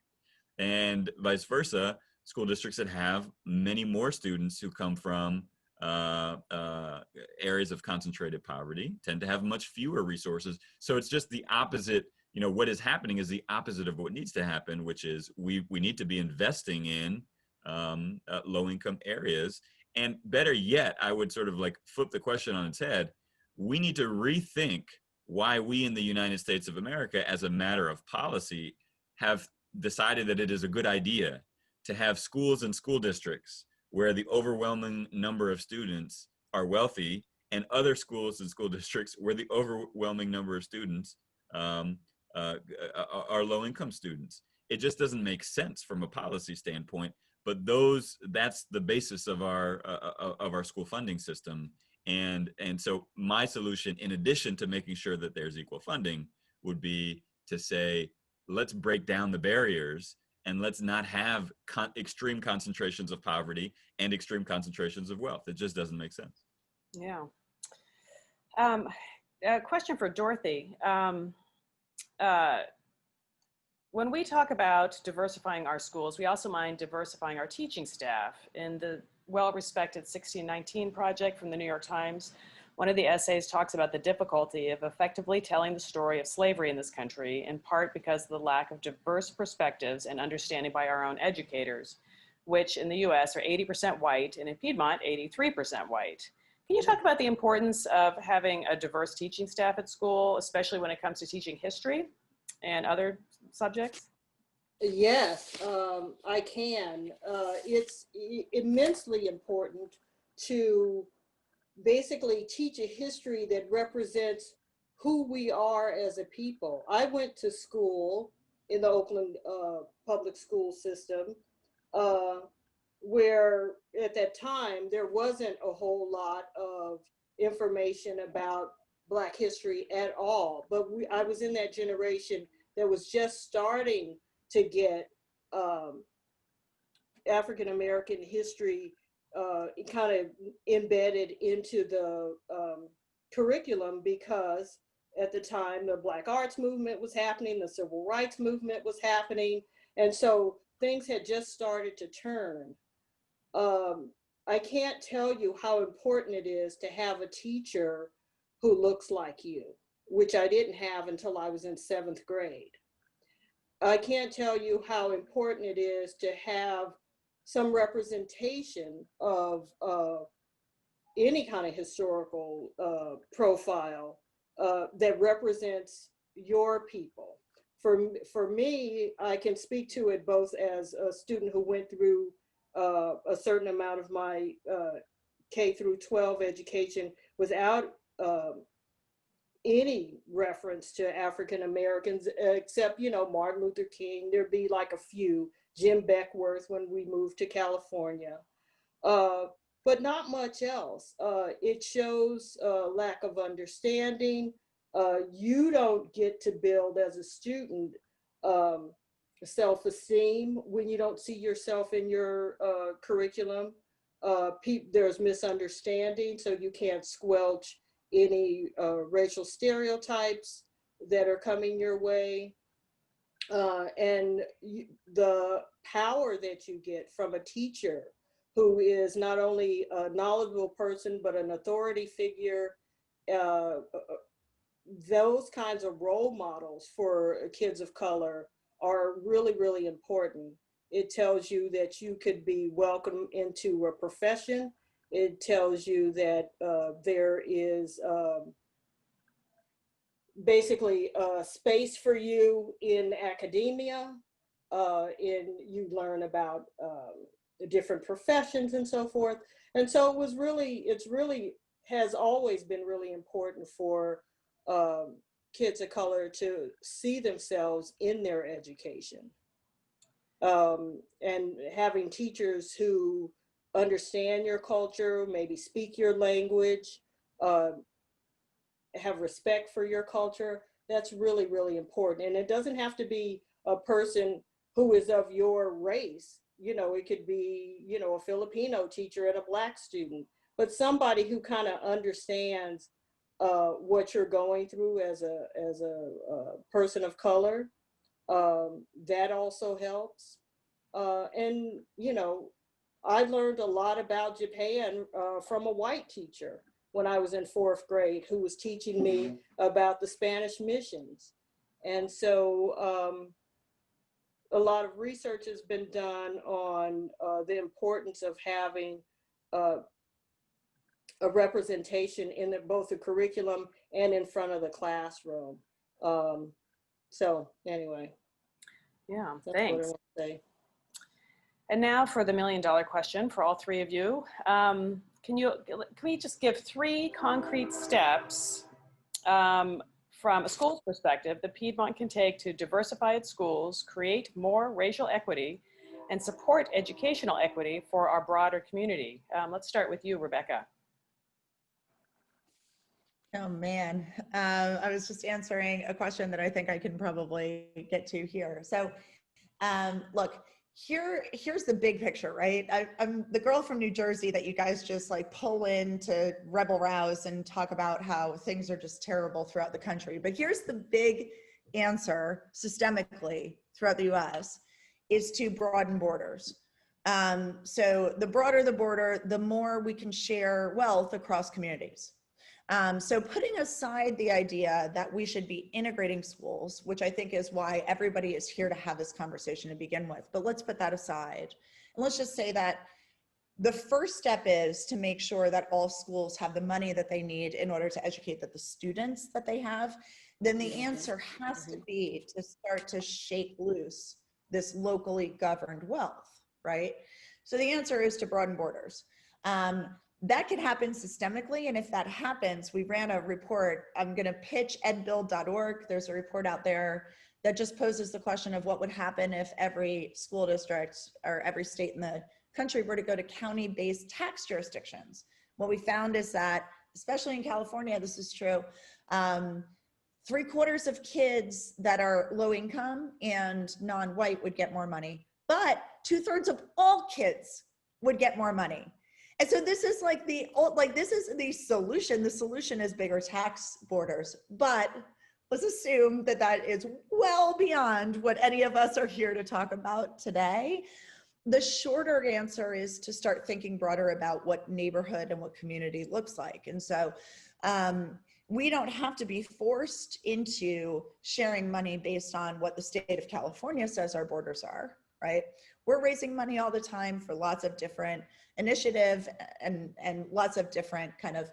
and vice versa. School districts that have many more students who come from areas of concentrated poverty tend to have much fewer resources. So it's just the opposite. What is happening is the opposite of what needs to happen, which is we need to be investing in low-income areas. And better yet, I would sort of like flip the question on its head. We need to rethink why we in the United States of America, as a matter of policy, have decided that it is a good idea to have schools and school districts where the overwhelming number of students are wealthy, and other schools and school districts where the overwhelming number of students are low-income students. It just doesn't make sense from a policy standpoint. But that's the basis of our school funding system. And so my solution, in addition to making sure that there's equal funding, would be to say, let's break down the barriers and let's not have extreme concentrations of poverty and extreme concentrations of wealth. It just doesn't make sense. Yeah. A question for Dorothy. When we talk about diversifying our schools, we also mind diversifying our teaching staff. In the well-respected 1619 project from the New York Times, one of the essays talks about the difficulty of effectively telling the story of slavery in this country, in part because of the lack of diverse perspectives and understanding by our own educators, which in the US are 80% white, and in Piedmont, 83% white. Can you talk about the importance of having a diverse teaching staff at school, especially when it comes to teaching history and other subjects? Yes, I can. It's immensely important to basically teach a history that represents who we are as a people. I went to school in the Oakland public school system, uh, where at that time there wasn't a whole lot of information about Black history at all. But I was in that generation that was just starting to get um, African American history kind of embedded into the curriculum, because at the time the Black Arts Movement was happening, the Civil Rights Movement was happening, and so things had just started to turn. um, I can't tell you how important it is to have a teacher who looks like you, which I didn't have until I was in 7th grade. I can't tell you how important it is to have some representation of any kind of historical profile that represents your people. For me, I can speak to it both as a student who went through a certain amount of my K through 12 education without any reference to African Americans, except, you know, Martin Luther King. There'd be like a few, Jim Beckworth when we moved to California, uh, but not much else. It shows lack of understanding. You don't get to build as a student um, self-esteem when you don't see yourself in your curriculum. There's misunderstanding, so you can't squelch any racial stereotypes that are coming your way. The power that you get from a teacher who is not only a knowledgeable person, but an authority figure, uh, those kinds of role models for kids of color are really, really important. It tells you that you could be welcome into a profession. It tells you that there is basically space for you in academia. You learn about the different professions and so forth. And so it's really has always been really important for um, kids of color to see themselves in their education. And having teachers who understand your culture, maybe speak your language, uh, have respect for your culture, that's really, really important. And it doesn't have to be a person who is of your race. You know, it could be, you know, a Filipino teacher and a Black student, but somebody who kind of understands what you're going through as a person of color. That also helps. And, you know, I learned a lot about Japan from a white teacher when I was in 4th grade, who was teaching me about the Spanish missions. And so a lot of research has been done on the importance of having uh, a representation in both the curriculum and in front of the classroom. So anyway, Yeah, that's thanks. what I want to say. And now for the $1 million question for all three of you. Can we just give 3 concrete steps from a school's perspective that Piedmont can take to diversify its schools, create more racial equity, and support educational equity for our broader community? Let's start with you, Rebecca. Oh man, I was just answering a question that I think I can probably get to here. So look, here's the big picture, right? I'm the girl from New Jersey that you guys just like pull in to rebel rouse and talk about how things are just terrible throughout the country. But here's the big answer systemically throughout the US is to broaden borders. So the broader the border, the more we can share wealth across communities. So putting aside the idea that we should be integrating schools, which I think is why everybody is here to have this conversation to begin with, but let's put that aside. And let's just say that the first step is to make sure that all schools have the money that they need in order to educate the students that they have. Then the answer has to be to start to shake loose this locally governed wealth, right? So the answer is to broaden borders. That can happen systemically, and if that happens, we ran a report. I'm going to pitch edbuild.org. There's a report out there that just poses the question of what would happen if every school district or every state in the country were to go to county-based tax jurisdictions. What we found is that, especially in California, this is true, 3/4 of kids that are low income and non-white would get more money, but 2/3 of all kids would get more money. And so this is like this is the solution. The solution is bigger tax borders, but let's assume that that is well beyond what any of us are here to talk about today. The shorter answer is to start thinking broader about what neighborhood and what community looks like. And so we don't have to be forced into sharing money based on what the state of California says our borders are, right? We're raising money all the time for lots of different initiatives and lots of different kind of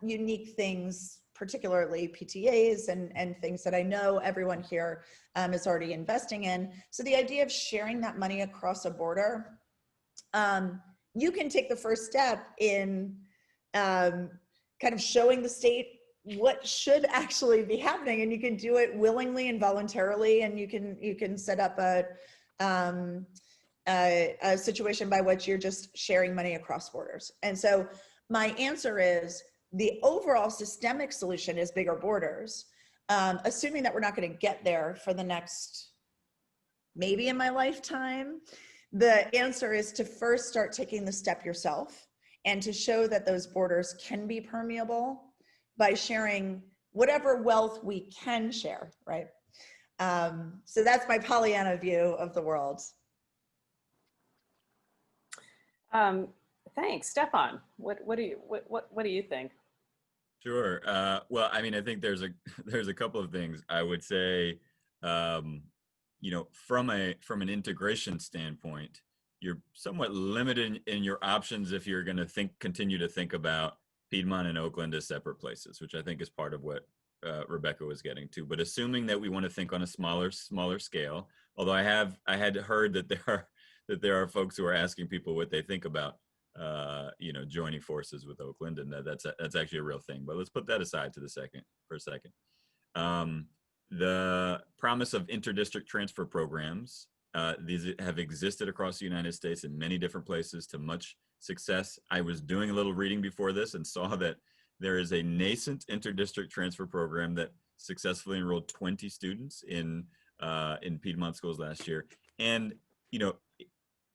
unique things, particularly PTAs and things that I know everyone here is already investing in. So the idea of sharing that money across a border, you can take the first step in kind of showing the state what should actually be happening, and you can do it willingly and voluntarily, and you can set up a situation by which you're just sharing money across borders. And so my answer is the overall systemic solution is bigger borders, assuming that we're not going to get there for the next, maybe in my lifetime. The answer is to first start taking the step yourself and to show that those borders can be permeable by sharing whatever wealth we can share, right? So that's my Pollyanna view of the world. Thanks, Stefan. What do you think? Sure. Well, I mean, I think there's a couple of things I would say. You know, from an integration standpoint, you're somewhat limited in your options if you're going to continue to think about Piedmont and Oakland as separate places, which I think is part of what Rebecca was getting to. But assuming that we want to think on a smaller scale, although I had heard that there are folks who are asking people what they think about you know, joining forces with Oakland, and that's actually a real thing. But let's put that aside for a second. The promise of interdistrict transfer programs, these have existed across the United States in many different places to much success. I was doing a little reading before this and saw that there is a nascent interdistrict transfer program that successfully enrolled 20 students in Piedmont schools last year. And, you know,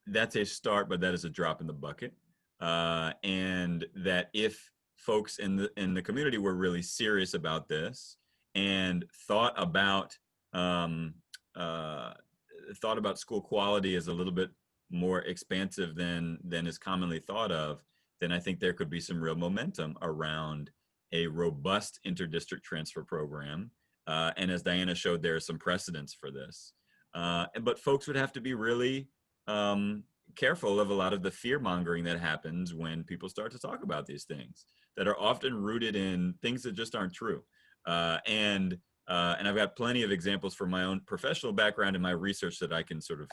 that's a start, but that is a drop in the bucket. And that if folks in the community were really serious about this and thought about school quality as a little bit more expansive than is commonly thought of, then I think there could be some real momentum around a robust interdistrict transfer program. And as Diana showed, there are some precedents for this. But folks would have to be really careful of a lot of the fear mongering that happens when people start to talk about these things that are often rooted in things that just aren't true. And I've got plenty of examples from my own professional background and my research that I can sort of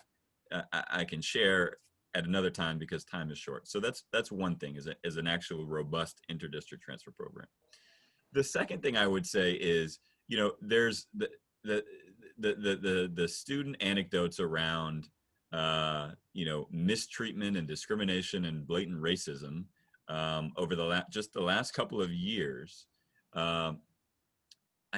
I can share at another time because time is short. So that's one thing, is an actual robust interdistrict transfer program. The second thing I would say is, you know, there's the student anecdotes around you know, mistreatment and discrimination and blatant racism over the last couple of years. I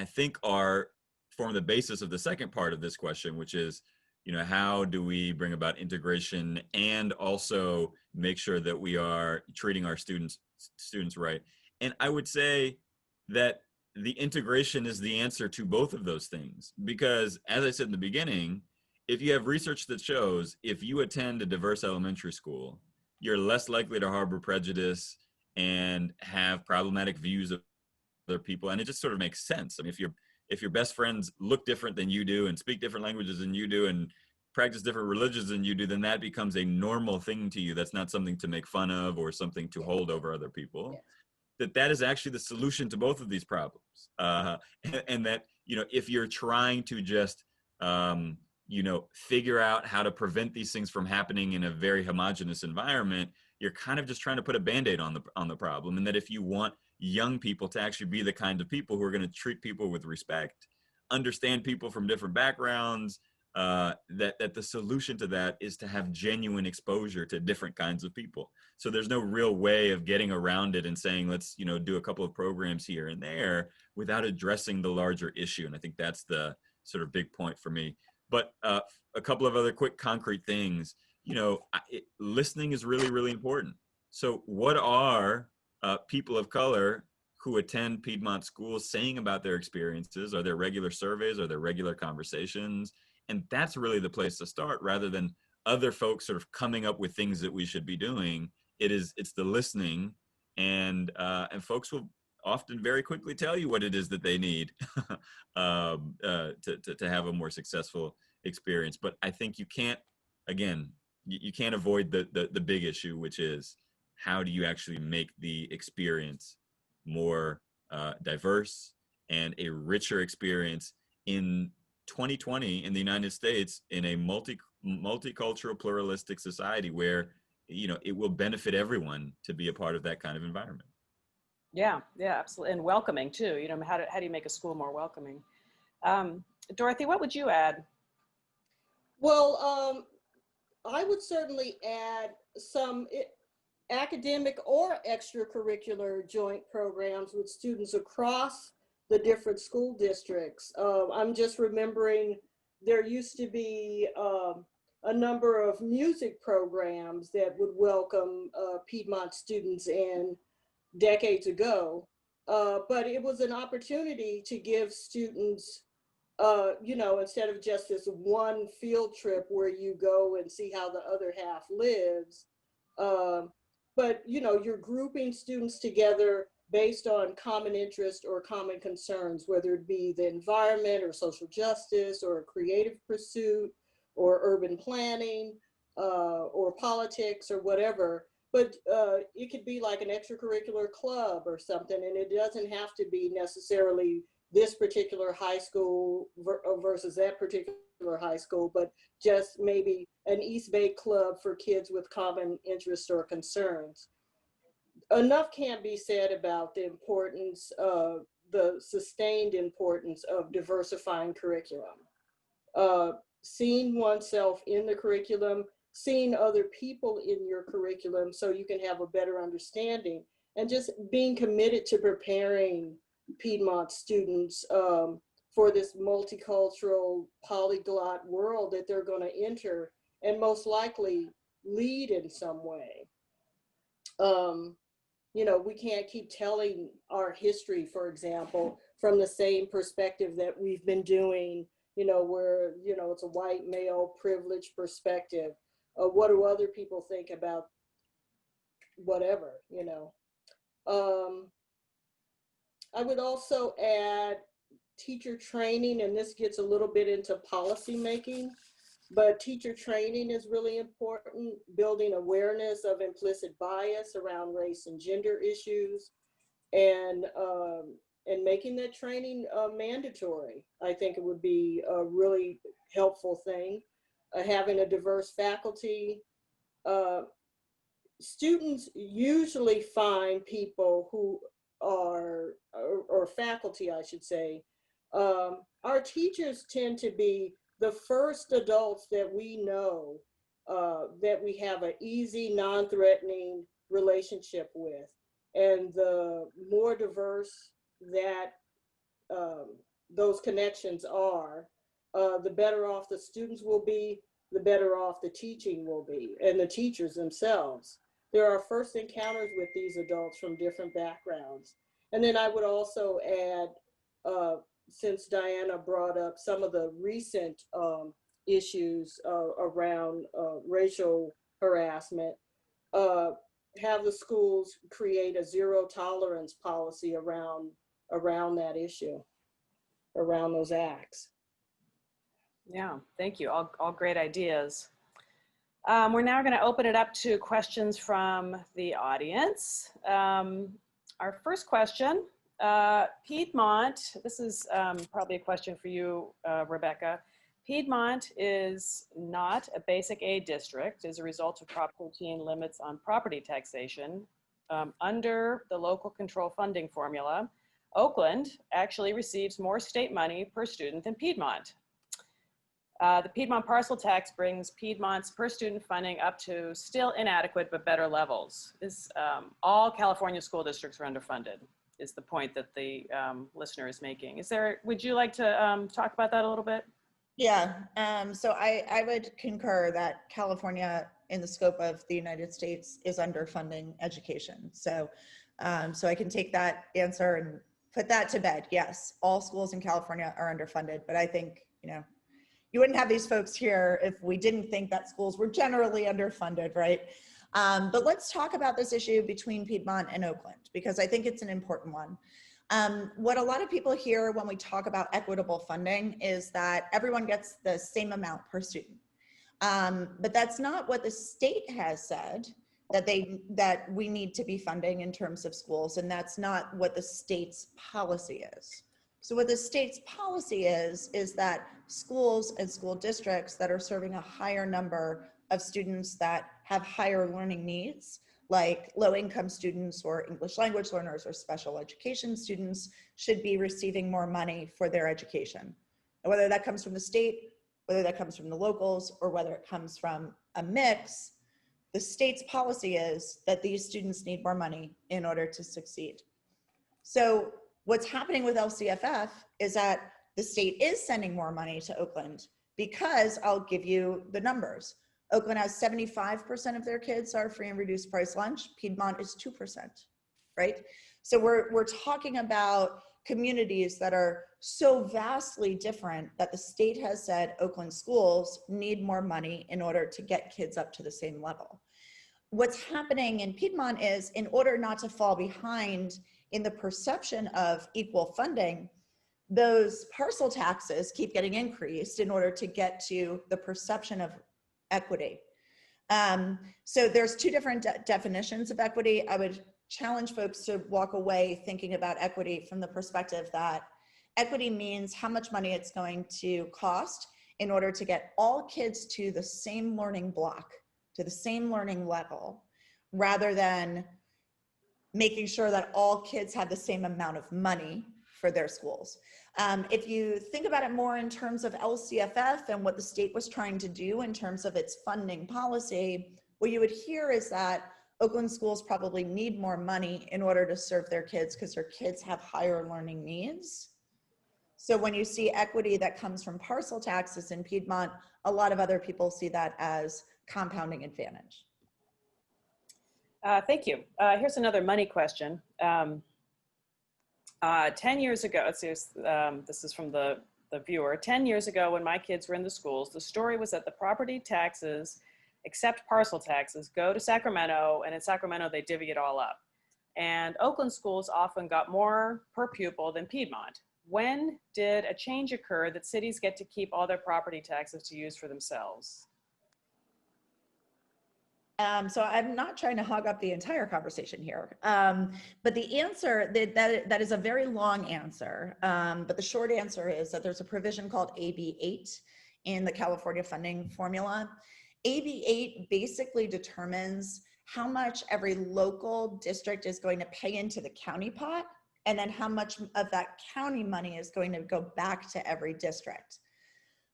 think form the basis of the second part of this question, which is, you know, how do we bring about integration and also make sure that we are treating our students right? And I would say that the integration is the answer to both of those things, because as I said in the beginning, if you have research that shows if you attend a diverse elementary school, you're less likely to harbor prejudice and have problematic views of other people. And it just sort of makes sense. I mean, if your best friends look different than you do and speak different languages than you do and practice different religions than you do, then that becomes a normal thing to you. That's not something to make fun of or something to hold over other people. That is actually the solution to both of these problems. And that, you know, if you're trying to just, figure out how to prevent these things from happening in a very homogenous environment, you're kind of just trying to put a Band-Aid on the problem. And that if you want young people to actually be the kind of people who are going to treat people with respect, understand people from different backgrounds, that the solution to that is to have genuine exposure to different kinds of people. So there's no real way of getting around it and saying, let's, do a couple of programs here and there without addressing the larger issue. And I think that's the sort of big point for me. But a couple of other quick concrete things, listening is really, really important. So what are people of color who attend Piedmont schools saying about their experiences? Are there regular surveys? Are there regular conversations? And that's really the place to start, rather than other folks sort of coming up with things that we should be doing. It's the listening, and folks will often very quickly tell you what it is that they need to have a more successful experience. But I think you can't, again, you can't avoid the big issue, which is how do you actually make the experience more diverse and a richer experience in 2020 in the United States, in a multicultural, pluralistic society where, it will benefit everyone to be a part of that kind of environment. Yeah, absolutely. And welcoming too. How do you make a school more welcoming? Dorothy, what would you add? Well, I would certainly add some academic or extracurricular joint programs with students across the different school districts. I'm just remembering there used to be a number of music programs that would welcome Piedmont students in decades ago, but it was an opportunity to give students, instead of just this one field trip where you go and see how the other half lives, but you're grouping students together based on common interest or common concerns, whether it be the environment or social justice or a creative pursuit or urban planning or politics or whatever. But it could be like an extracurricular club or something, and it doesn't have to be necessarily this particular high school versus that particular high school, but just maybe an East Bay club for kids with common interests or concerns. Enough can't be said about the importance of the sustained importance of diversifying curriculum. Seeing oneself in the curriculum, seeing other people in your curriculum so you can have a better understanding, and just being committed to preparing Piedmont students for this multicultural, polyglot world that they're going to enter and most likely lead in some way. We can't keep telling our history, for example, from the same perspective that we've been doing, where, it's a white male privileged perspective. What do other people think about whatever, I would also add teacher training, and this gets a little bit into policy making, but teacher training is really important, building awareness of implicit bias around race and gender issues, and making that training mandatory. I think it would be a really helpful thing. Having a diverse faculty. Students usually find people who are, or faculty, I should say, our teachers tend to be the first adults that we know that we have an easy, non-threatening relationship with. And the more diverse that those connections are, the better off the students will be, the better off the teaching will be, and the teachers themselves. There are first encounters with these adults from different backgrounds. And then I would also add, since Diana brought up some of the recent issues around racial harassment, have the schools create a zero tolerance policy around that issue, around those acts. Yeah, thank you. All great ideas. We're now going to open it up to questions from the audience. Our first question, Piedmont, this is probably a question for you, Rebecca. Piedmont is not a basic aid district as a result of Prop 13 limits on property taxation. Under the local control funding formula, Oakland actually receives more state money per student than Piedmont. The Piedmont parcel tax brings Piedmont's per student funding up to still inadequate but better levels. All California school districts are underfunded, is the point that the listener is making. Would you like to talk about that a little bit? Yeah, so I would concur that California, in the scope of the United States, is underfunding education. So I can take that answer and put that to bed. Yes, all schools in California are underfunded, but I think, you wouldn't have these folks here if we didn't think that schools were generally underfunded, right? But let's talk about this issue between Piedmont and Oakland, because I think it's an important one. What a lot of people hear when we talk about equitable funding is that everyone gets the same amount per student. But that's not what the state has said that we need to be funding in terms of schools, and that's not what the state's policy is. So what the state's policy is that schools and school districts that are serving a higher number of students that have higher learning needs, like low-income students or English language learners or special education students, should be receiving more money for their education. And whether that comes from the state, whether that comes from the locals, or whether it comes from a mix, the state's policy is that these students need more money in order to succeed. So what's happening with LCFF is that the state is sending more money to Oakland, because I'll give you the numbers. Oakland has 75% of their kids are free and reduced price lunch. Piedmont is 2%, right? So we're talking about communities that are so vastly different that the state has said Oakland schools need more money in order to get kids up to the same level. What's happening in Piedmont is, in order not to fall behind in the perception of equal funding, those parcel taxes keep getting increased in order to get to the perception of equity. So there's two different definitions of equity. I would challenge folks to walk away thinking about equity from the perspective that equity means how much money it's going to cost in order to get all kids to the same learning block, to the same learning level, rather than making sure that all kids have the same amount of money for their schools. If you think about it more in terms of LCFF and what the state was trying to do in terms of its funding policy, what you would hear is that Oakland schools probably need more money in order to serve their kids because their kids have higher learning needs. So when you see equity that comes from parcel taxes in Piedmont, a lot of other people see that as compounding advantage. Thank you. Here's another money question. 10 years ago, this is from the viewer. 10 years ago, when my kids were in the schools, the story was that the property taxes, except parcel taxes, go to Sacramento, and in Sacramento, they divvy it all up. And Oakland schools often got more per pupil than Piedmont. When did a change occur that cities get to keep all their property taxes to use for themselves? So I'm not trying to hog up the entire conversation here, but the answer, that is a very long answer, but the short answer is that there's a provision called AB 8 in the California funding formula. AB 8 basically determines how much every local district is going to pay into the county pot, and then how much of that county money is going to go back to every district.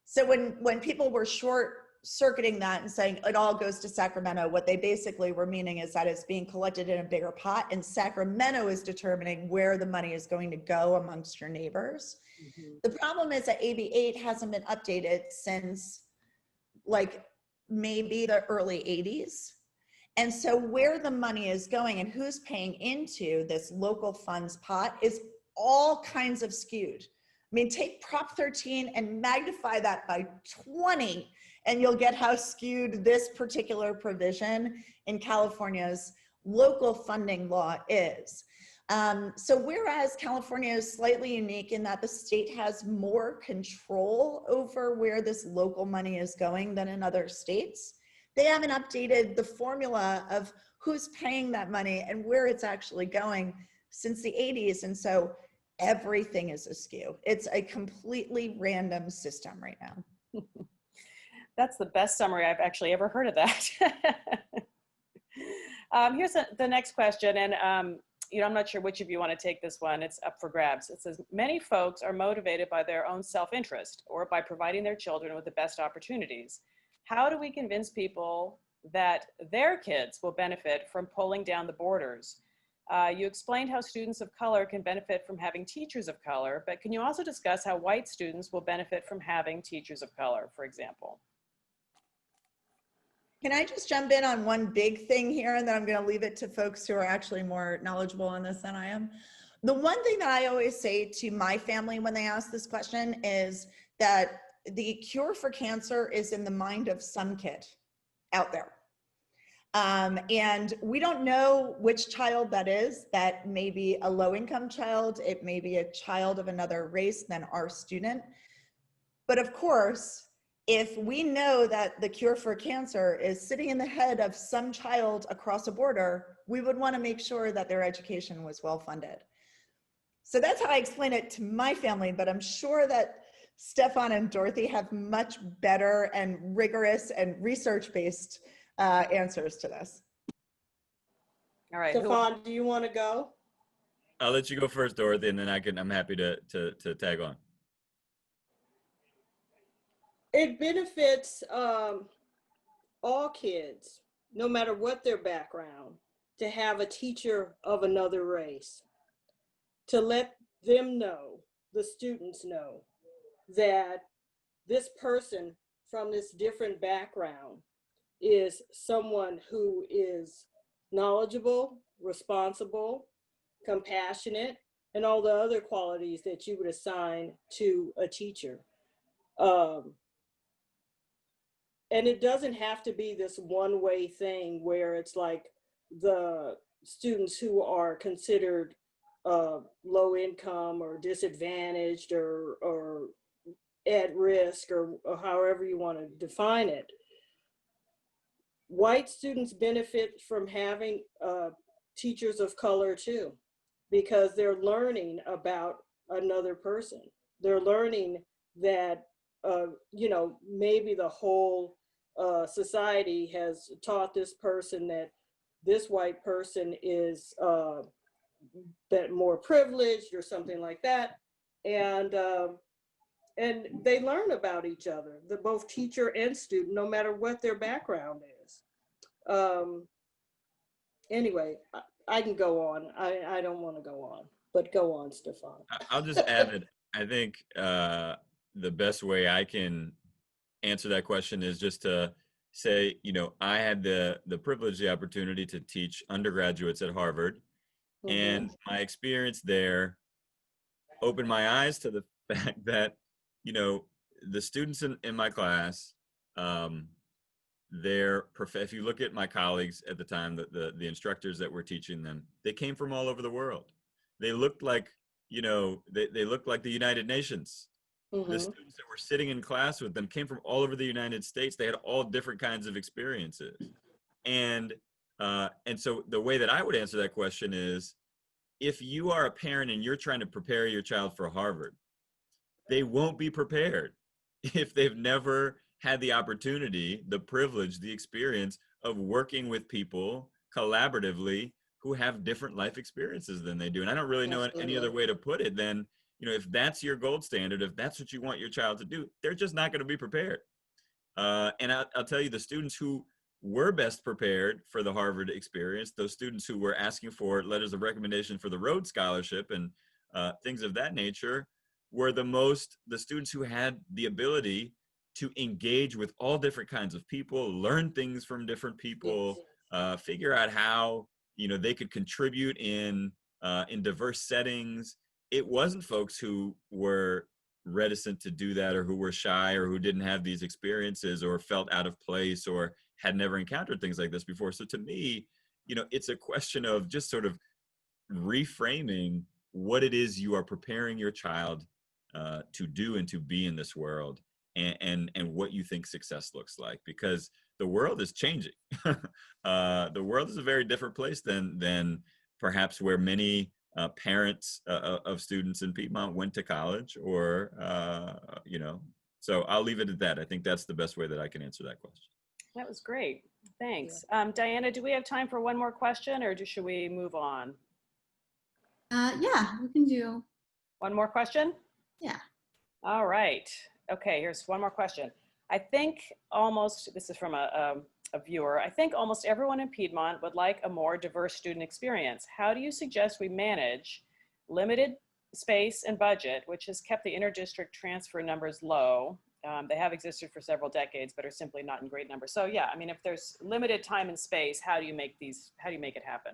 So when people were short-circuiting that and saying it all goes to Sacramento, what they basically were meaning is that it's being collected in a bigger pot, and Sacramento is determining where the money is going to go amongst your neighbors. Mm-hmm. The problem is that AB 8 hasn't been updated since like maybe the early 80s. And so where the money is going and who's paying into this local funds pot is all kinds of skewed. I mean, take Prop 13 and magnify that by 20, and you'll get how skewed this particular provision in California's local funding law is. So whereas California is slightly unique in that the state has more control over where this local money is going than in other states, they haven't updated the formula of who's paying that money and where it's actually going since the 80s. And so everything is askew. It's a completely random system right now. That's the best summary I've actually ever heard of that. Here's the next question, and I'm not sure which of you want to take this one. It's up for grabs. It says, many folks are motivated by their own self-interest or by providing their children with the best opportunities. How do we convince people that their kids will benefit from pulling down the borders? You explained how students of color can benefit from having teachers of color, but can you also discuss how white students will benefit from having teachers of color, for example? Can I just jump in on one big thing here, and then I'm going to leave it to folks who are actually more knowledgeable on this than I am. The one thing that I always say to my family when they ask this question is that the cure for cancer is in the mind of some kid out there. And we don't know which child that is. That may be a low-income child. It may be a child of another race than our student. But of course, if we know that the cure for cancer is sitting in the head of some child across a border, we would want to make sure that their education was well funded. So that's how I explain it to my family, but I'm sure that Stefan and Dorothy have much better and rigorous and research-based answers to this. All right. Stefan, do you want to go? I'll let you go first, Dorothy, and then I'm happy to tag on. It benefits all kids, no matter what their background, to have a teacher of another race, to let them know, the students know, that this person from this different background is someone who is knowledgeable, responsible, compassionate, and all the other qualities that you would assign to a teacher. And it doesn't have to be this one-way thing where it's like the students who are considered low income or disadvantaged or at risk or however you want to define it. White students benefit from having teachers of color too, because they're learning about another person. They're learning that, maybe the whole society has taught this person that this white person is that more privileged or something like that. And they learn about each other, both teacher and student, no matter what their background is. Anyway, I can go on. I don't want to go on, but go on, Stefan. I'll just add that I think the best way I can answer that question is just to say, I had the privilege, the opportunity to teach undergraduates at Harvard. Mm-hmm. And my experience there opened my eyes to the fact that, the students in my class, if you look at my colleagues at the time, the instructors that were teaching them, they came from all over the world. They looked like, they looked like the United Nations. Mm-hmm. The students that were sitting in class with them came from all over the United States. They had all different kinds of experiences. And so the way that I would answer that question is, if you are a parent and you're trying to prepare your child for Harvard, they won't be prepared if they've never had the opportunity, the privilege, the experience of working with people collaboratively who have different life experiences than they do. And I don't really know any other way to put it than, if that's your gold standard, if that's what you want your child to do, they're just not going to be prepared. And I'll tell you, the students who were best prepared for the Harvard experience, those students who were asking for letters of recommendation for the Rhodes Scholarship and things of that nature, were the students who had the ability to engage with all different kinds of people, learn things from different people, figure out how they could contribute in diverse settings. It wasn't folks who were reticent to do that or who were shy or who didn't have these experiences or felt out of place or had never encountered things like this before. So to me, it's a question of just sort of reframing what it is you are preparing your child to do and to be in this world, and what you think success looks like, because the world is changing. The world is a very different place than perhaps where many parents of students in Piedmont went to college or So I'll leave it at that. I think that's the best way that I can answer that question. That was great. Thanks. Diana, do we have time for one more question, or should we move on? Yeah, we can do. One more question? Yeah. All right. Okay, here's one more question. I think almost, this is from a viewer, I think almost everyone in Piedmont would like a more diverse student experience. How do you suggest we manage limited space and budget, which has kept the interdistrict transfer numbers low? They have existed for several decades, but are simply not in great numbers. So yeah, I mean, if there's limited time and space, how do you make it happen?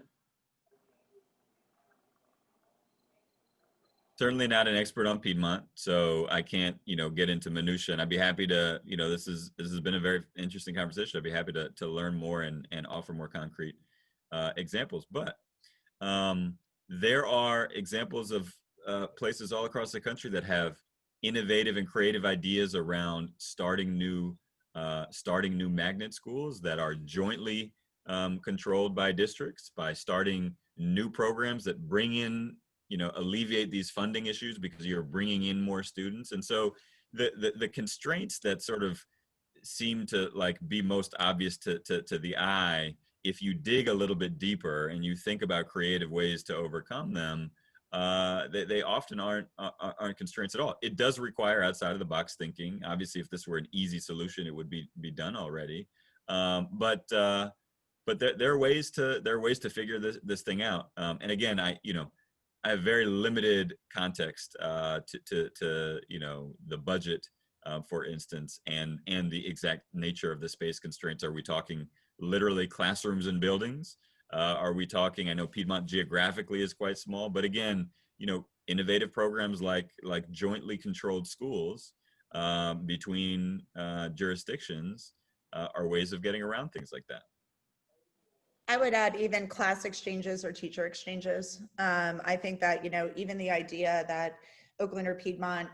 Certainly not an expert on Piedmont, so I can't, get into minutia. And I'd be happy to, this has been a very interesting conversation. I'd be happy to learn more and offer more concrete examples. But there are examples of places all across the country that have innovative and creative ideas around starting new magnet schools that are jointly controlled by districts, by starting new programs that bring in, alleviate these funding issues because you're bringing in more students. And so the constraints that sort of seem to like be most obvious to the eye, if you dig a little bit deeper and you think about creative ways to overcome them, they often aren't constraints at all. It does require outside of the box thinking. Obviously, if this were an easy solution, it would be done already. But there are ways to figure this thing out. And again, I have very limited context to the budget, for instance, and the exact nature of the space constraints. Are we talking literally classrooms and buildings? Are we talking, I know Piedmont geographically is quite small, but again, innovative programs like jointly controlled schools between jurisdictions are ways of getting around things like that. I would add even class exchanges or teacher exchanges. I think that, even the idea that Oakland or Piedmont,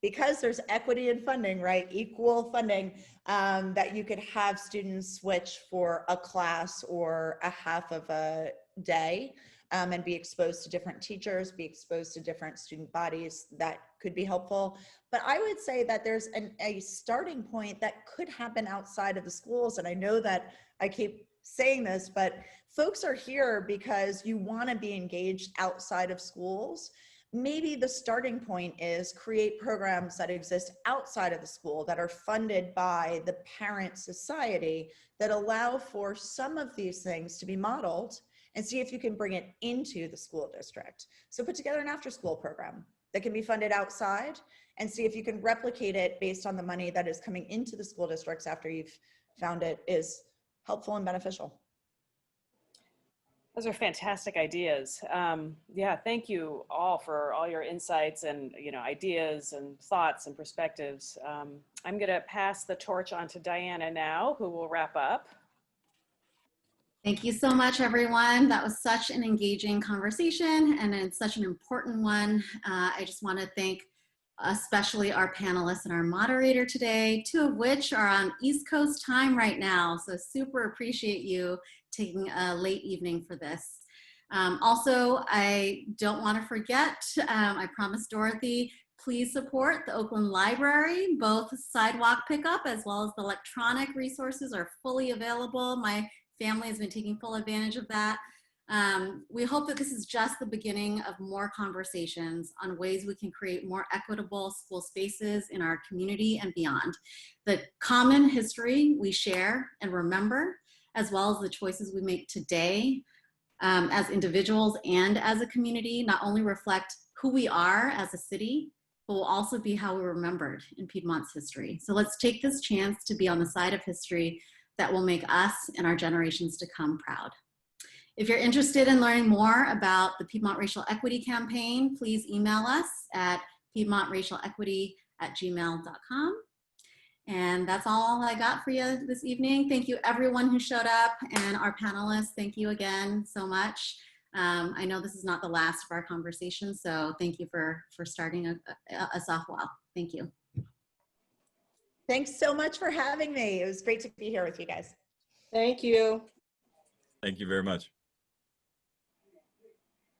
because there's equity in funding, right? Equal funding, that you could have students switch for a class or a half of a day and be exposed to different teachers, be exposed to different student bodies. That could be helpful. But I would say that there's a starting point that could happen outside of the schools. And I know that I keep saying this, but folks are here because you want to be engaged outside of schools. Maybe the starting point is create programs that exist outside of the school that are funded by the parent society that allow for some of these things to be modeled, and see if you can bring it into the school district. So put together an after-school program that can be funded outside and see if you can replicate it based on the money that is coming into the school districts after you've found it is helpful and beneficial. Those are fantastic ideas. Yeah, thank you all for all your insights and ideas and thoughts and perspectives. I'm going to pass the torch on to Diana now, who will wrap up. Thank you so much, everyone. That was such an engaging conversation and it's such an important one. I just want to thank especially our panelists and our moderator today, two of which are on East Coast time right now. So super appreciate you taking a late evening for this. Also, I don't want to forget, I promised Dorothy, please support the Oakland Library. Both sidewalk pickup as well as the electronic resources are fully available. My family has been taking full advantage of that. We hope that this is just the beginning of more conversations on ways we can create more equitable school spaces in our community and beyond. The common history we share and remember, as well as the choices we make today as individuals and as a community, not only reflect who we are as a city, but will also be how we're remembered in Piedmont's history. So let's take this chance to be on the side of history that will make us and our generations to come proud. If you're interested in learning more about the Piedmont Racial Equity Campaign, please email us at piedmontracialequity@gmail.com. And that's all I got for you this evening. Thank you everyone who showed up, and our panelists, thank you again so much. I know this is not the last of our conversation, so thank you for starting us off well. Thank you. Thanks so much for having me. It was great to be here with you guys. Thank you. Thank you very much.